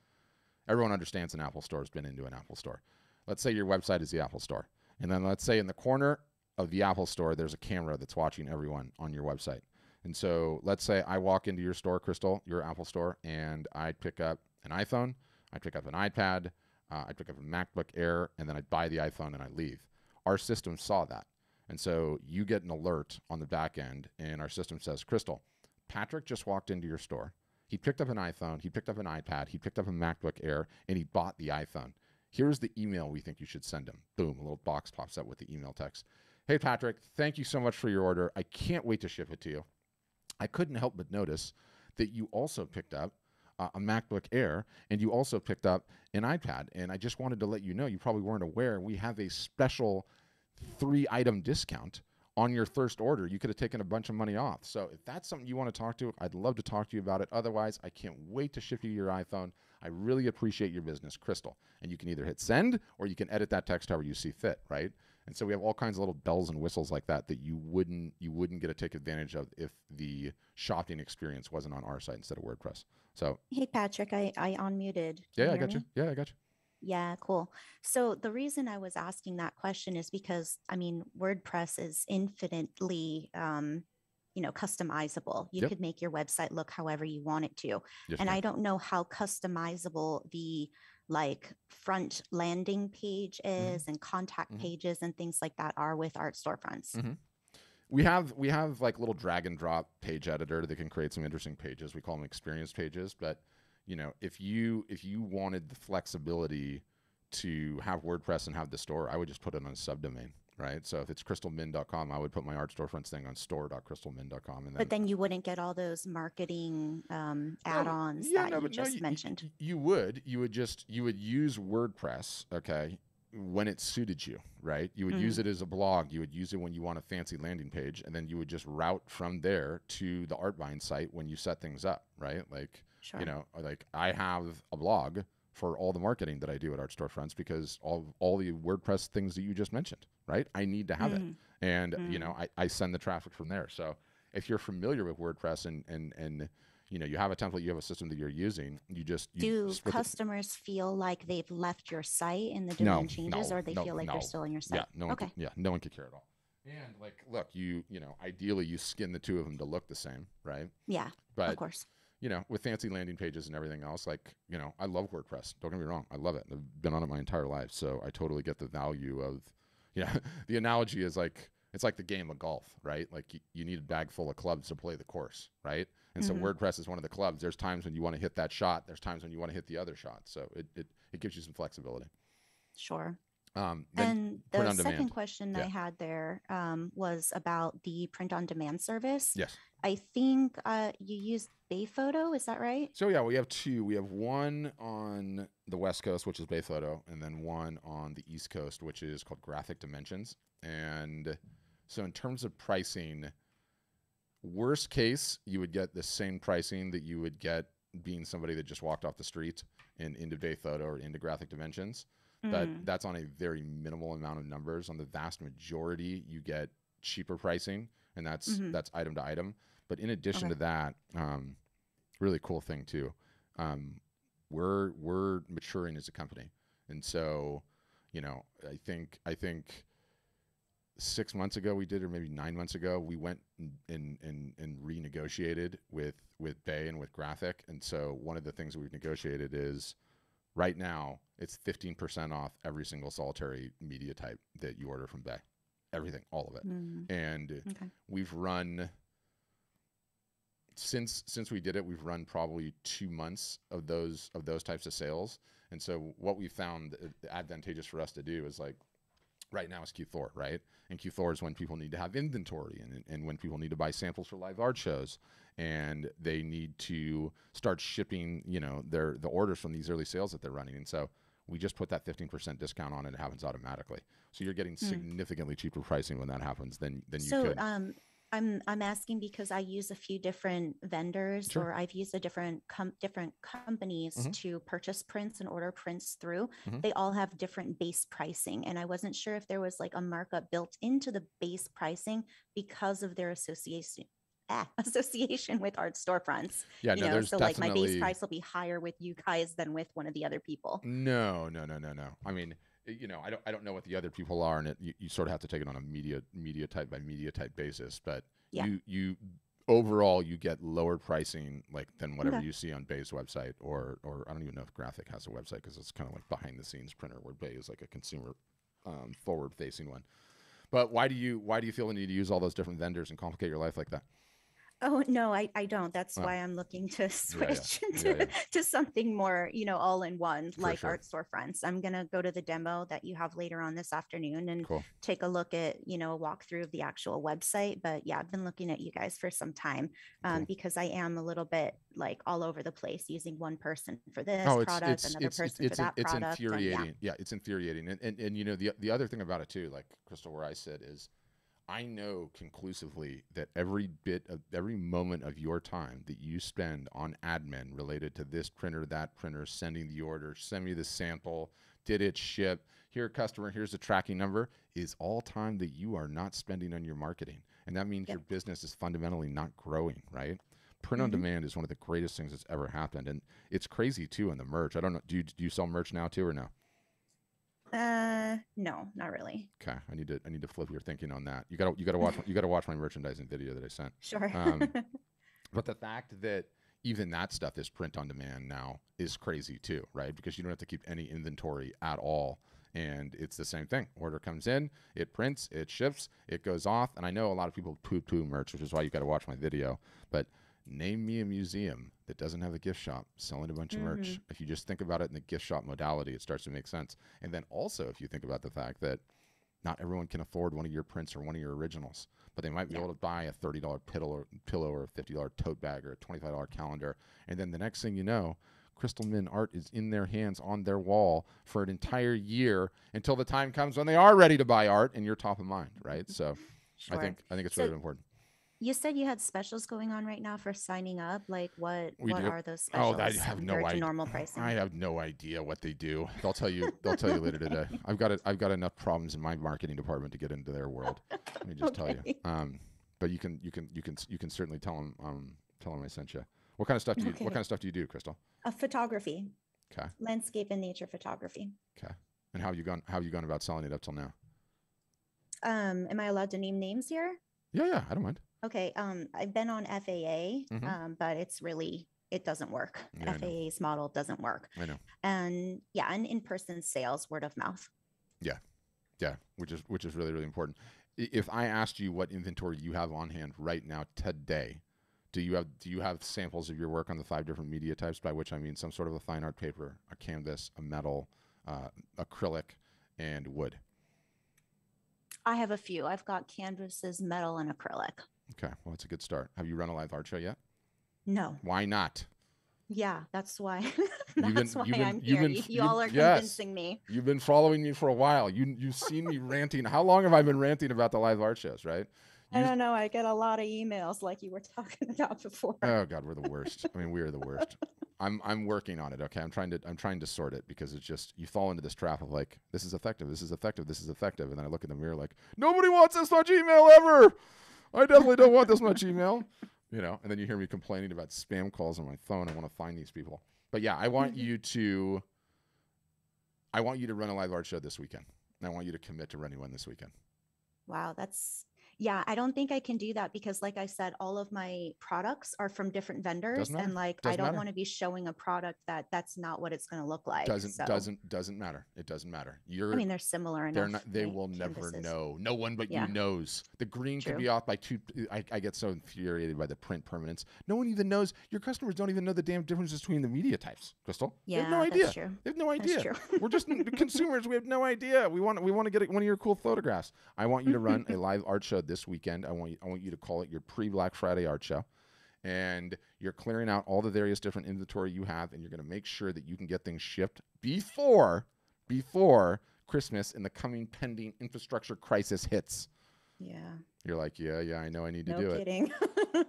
A: everyone understands an Apple store has been into an Apple store. Let's say your website is the Apple store. And then let's say in the corner of the Apple store, there's a camera that's watching everyone on your website. And so let's say I walk into your store, Crystal, your Apple store, and I pick up an iPhone, I pick up an iPad, I pick up a MacBook Air, and then I buy the iPhone and I leave. Our system saw that. And so you get an alert on the back end, and our system says, Crystal, Patrick just walked into your store. He picked up an iPhone, he picked up an iPad, he picked up a MacBook Air, and he bought the iPhone. Here's the email we think you should send him. Boom, a little box pops up with the email text. Hey, Patrick, thank you so much for your order. I can't wait to ship it to you. I couldn't help but notice that you also picked up a MacBook Air, and you also picked up an iPad. And I just wanted to let you know, you probably weren't aware, we have a special 3-item discount on your first order. You could have taken a bunch of money off. So if that's something you want to talk to, I'd love to talk to you about it. Otherwise, I can't wait to ship you your iPhone. I really appreciate your business, Crystal. And you can either hit send or you can edit that text however you see fit, right? And so we have all kinds of little bells and whistles like that you wouldn't get to take advantage of if the shopping experience wasn't on our site instead of WordPress. So
F: hey, Patrick, I unmuted.
A: Yeah, I got you. Yeah, I got you.
F: Yeah, cool. So the reason I was asking that question is because, WordPress is infinitely customizable. You
A: Yep.
F: could make your website look however you want it to.
A: Yes,
F: And
A: ma'am.
F: I don't know how customizable the like front landing page is and contact pages and things like that are with Art Storefronts.
A: We have like little drag and drop page editor that can create some interesting pages. We call them experience pages. But if you wanted the flexibility to have WordPress and have the store, I would just put it on a subdomain, right? So if it's crystalmin.com, I would put my Art Storefronts thing on store.crystalmin.com. And
F: but then you wouldn't get all those marketing add-ons mentioned.
A: You would use WordPress, okay, when it suited you, right? You would use it as a blog. You would use it when you want a fancy landing page, and then you would just route from there to the Artvine site when you set things up, right? Like, like I have a blog for all the marketing that I do at Art Storefronts because all the WordPress things that you just mentioned, right? I need to have it. And, I send the traffic from there. So if you're familiar with WordPress and you have a template, you have a system that you're using, do
F: customers feel like they've left your site and the domain changes, or they feel like they're still on your site?
A: No one could care at all. And like, look, ideally you skin the two of them to look the same, right?
F: Yeah,
A: but
F: of course.
A: With fancy landing pages and everything else, like, I love WordPress. Don't get me wrong. I love it. I've been on it my entire life. So I totally get the value of, the analogy is like, it's like the game of golf, right? Like you need a bag full of clubs to play the course, right? And so WordPress is one of the clubs. There's times when you want to hit that shot. There's times when you want to hit the other shot. So it gives you some flexibility.
F: Sure. And the second question I had there was about the print on demand service.
A: Yes.
F: I think you use Bayphoto. Is that right?
A: So yeah, we have two. We have one on the West Coast, which is Bayphoto, and then one on the East Coast, which is called Graphic Dimensions. And so in terms of pricing, worst case, you would get the same pricing that you would get being somebody that just walked off the street and into Bayphoto or into Graphic Dimensions. But that's on a very minimal amount of numbers. On the vast majority, you get cheaper pricing, and that's item to item. But in addition to that, really cool thing too, we're maturing as a company, and so I think 6 months ago we did, or maybe 9 months ago, we went and renegotiated with Bay and with Graphic. And so one of the things that we've negotiated is right now it's 15% off every single solitary media type that you order from Bay, everything, all of it. And we've run since we did it, we've run probably 2 months of those types of sales. And so what we found advantageous for us to do is, like, right now it's Q4, right? And Q4 is when people need to have inventory and when people need to buy samples for live art shows, and they need to start shipping, the orders from these early sales that they're running. And so we just put that 15% discount on, and it happens automatically. So you're getting significantly cheaper pricing when that happens than you could.
F: I'm asking because I use a few different vendors, or I've used different companies to purchase prints and order prints through. They all have different base pricing, and I wasn't sure if there was like a markup built into the base pricing because of their association with Art Storefronts.
A: Yeah, no, there's
F: so like my base price will be higher with you guys than with one of the other people.
A: No. I mean, I don't know what the other people are, and you sort of have to take it on a media type by media type basis. But you overall you get lower pricing than whatever you see on Bay's website, or I don't even know if Graphic has a website, because it's kind of like behind the scenes printer, where Bay is like a consumer forward facing one. But why do you feel the need to use all those different vendors and complicate your life like that?
F: Oh, no, I don't. That's why I'm looking to switch to something more, all in one, like Art Storefronts. I'm going to go to the demo that you have later on this afternoon and take a look at, a walkthrough of the actual website. But yeah, I've been looking at you guys for some time because I am a little bit like all over the place, using one person for this product, another person for that product.
A: It's infuriating. Yeah, it's infuriating. And the other thing about it too, like Crystal, where I sit, is I know conclusively that every moment of your time that you spend on admin related to this printer, that printer, sending the order, send me the sample, did it ship, here, customer, here's the tracking number, is all time that you are not spending on your marketing. And that means your business is fundamentally not growing, right? Print on demand is one of the greatest things that's ever happened. And it's crazy too in the merch. I don't know, do you sell merch now too, or no?
F: No, not really.
A: Okay, I need to flip your thinking on that. You gotta watch my merchandising video that I sent.
F: Sure.
A: But the fact that even that stuff is print on demand now is crazy too, right? Because you don't have to keep any inventory at all. And it's the same thing. Order comes in, it prints, it ships, it goes off. And I know a lot of people poo-poo merch, which is why you got to watch my video. But name me a museum that doesn't have a gift shop selling a bunch of merch. If you just think about it in the gift shop modality, it starts to make sense. And then also, if you think about the fact that not everyone can afford one of your prints or one of your originals, but they might be able to buy a $30 pillow or a $50 tote bag or a $25 calendar. And then the next thing you know, Crystal Min art is in their hands on their wall for an entire year until the time comes when they are ready to buy art and you're top of mind, right? So sure. I think it's really important.
F: You said you had specials going on right now for signing up. Like what are those specials?
A: Oh, I have no idea.
F: Normal pricing.
A: I have no idea what they do. They'll tell you later today. I've got enough problems in my marketing department to get into their world. Let me just tell you. But you can certainly tell them I sent you. What kind of stuff do you do, Crystal?
F: Photography.
A: Okay.
F: Landscape and nature photography.
A: Okay. And how have you gone about selling it up till now?
F: Am I allowed to name names here?
A: Yeah, I don't mind.
F: Okay. I've been on FAA, but it doesn't work. Yeah, FAA's model doesn't work.
A: I know.
F: And in-person sales, word of mouth.
A: Yeah, which is really, really important. If I asked you what inventory you have on hand right now today, do you have samples of your work on the 5 different media types, by which I mean some sort of a fine art paper, a canvas, a metal, acrylic, and wood?
F: I have a few. I've got canvases, metal, and acrylic.
A: Okay, well, that's a good start. Have you run a live art show yet?
F: No.
A: Why not?
F: Yeah, that's why.
A: That's
F: why I'm here. You all are convincing me.
A: You've been following me for a while. You've seen me ranting. How long have I been ranting about the live art shows, right?
F: I don't know. I get a lot of emails like you were talking about before.
A: Oh God, we're the worst. I mean, we are the worst. I'm working on it. Okay, I'm trying to sort it, because it's just, you fall into this trap of like, this is effective, this is effective, this is effective, and then I look in the mirror like, nobody wants this much email ever. I definitely don't want this much email. And then you hear me complaining about spam calls on my phone. I want to find these people. But yeah, I want you to run a live art show this weekend. And I want you to commit to running one this weekend.
F: Wow, I don't think I can do that, because like I said, all of my products are from different vendors, and like I don't want to be showing a product that's not what it's going to look like.
A: Doesn't matter. It doesn't matter.
F: They're similar enough.
A: They will never know. No one but you knows. The green could be off by 2. I get so infuriated by the print permanence. No one even knows. Your customers don't even know the damn difference between the media types, Crystal.
F: Yeah,
A: they have no idea.
F: That's true.
A: They have no idea.
F: That's true.
A: We're just consumers. We have no idea. We want to get one of your cool photographs. I want you to run a live art show this weekend. I want you to call it your pre-Black Friday art show, and you're clearing out all the various different inventory you have, and you're going to make sure that you can get things shipped before Christmas and the coming pending infrastructure crisis hits.
F: Yeah.
A: You're like, yeah, I know I need to do
F: it. No kidding.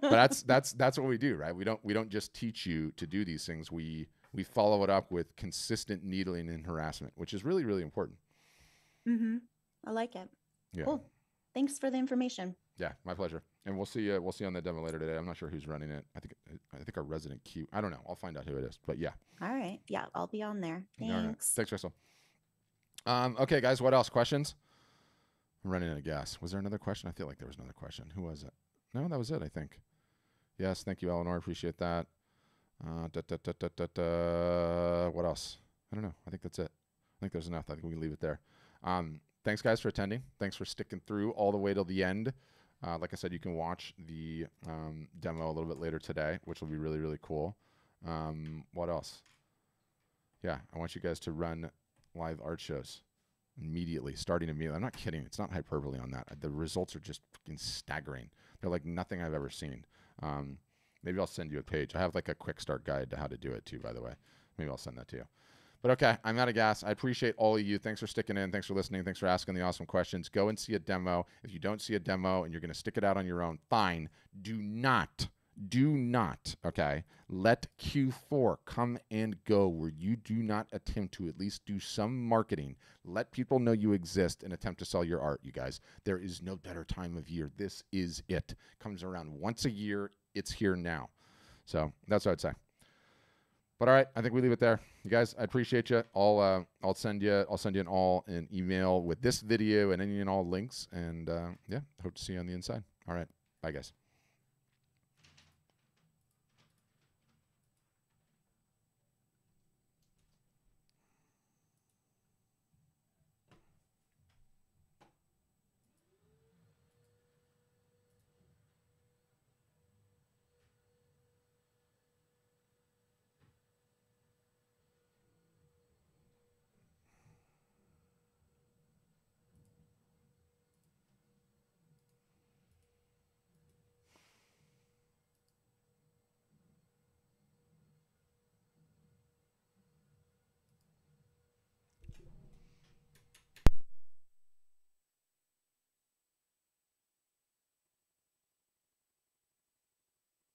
A: But that's what we do, right? We don't just teach you to do these things. We follow it up with consistent needling and harassment, which is really, really important.
F: I like it.
A: Yeah.
F: Cool. Thanks for the information.
A: Yeah, my pleasure. And we'll see on the demo later today. I'm not sure who's running it. I think our resident Q. I don't know. I'll find out who it is. But yeah.
F: All right. Yeah, I'll be on there. Thanks.
A: Right. Thanks, Crystal. Okay, guys. What else? Questions? I'm running out of gas. Was there another question? I feel like there was another question. Who was it? No, that was it, I think. Yes. Thank you, Eleanor. Appreciate that. What else? I don't know. I think that's it. I think there's enough. I think we can leave it there. Thanks, guys, for attending. Thanks for sticking through all the way till the end. Like I said, you can watch the demo a little bit later today, which will be really, really cool. What else? Yeah, I want you guys to run live art shows starting immediately. I'm not kidding. It's not hyperbole on that. The results are just fucking staggering. They're like nothing I've ever seen. Maybe I'll send you a page. I have like a quick start guide to how to do it too, by the way. Maybe I'll send that to you. But okay, I'm out of gas. I appreciate all of you. Thanks for sticking in. Thanks for listening. Thanks for asking the awesome questions. Go and see a demo. If you don't see a demo and you're going to stick it out on your own, fine. Do not, okay, let Q4 come and go where you do not attempt to at least do some marketing. Let people know you exist and attempt to sell your art, you guys. There is no better time of year. This is it. Comes around once a year. It's here now. So that's what I'd say. But all right, I think we leave it there. You guys, I appreciate you. I'll send you an email with this video and any and all links. And yeah, hope to see you on the inside. All right, bye guys.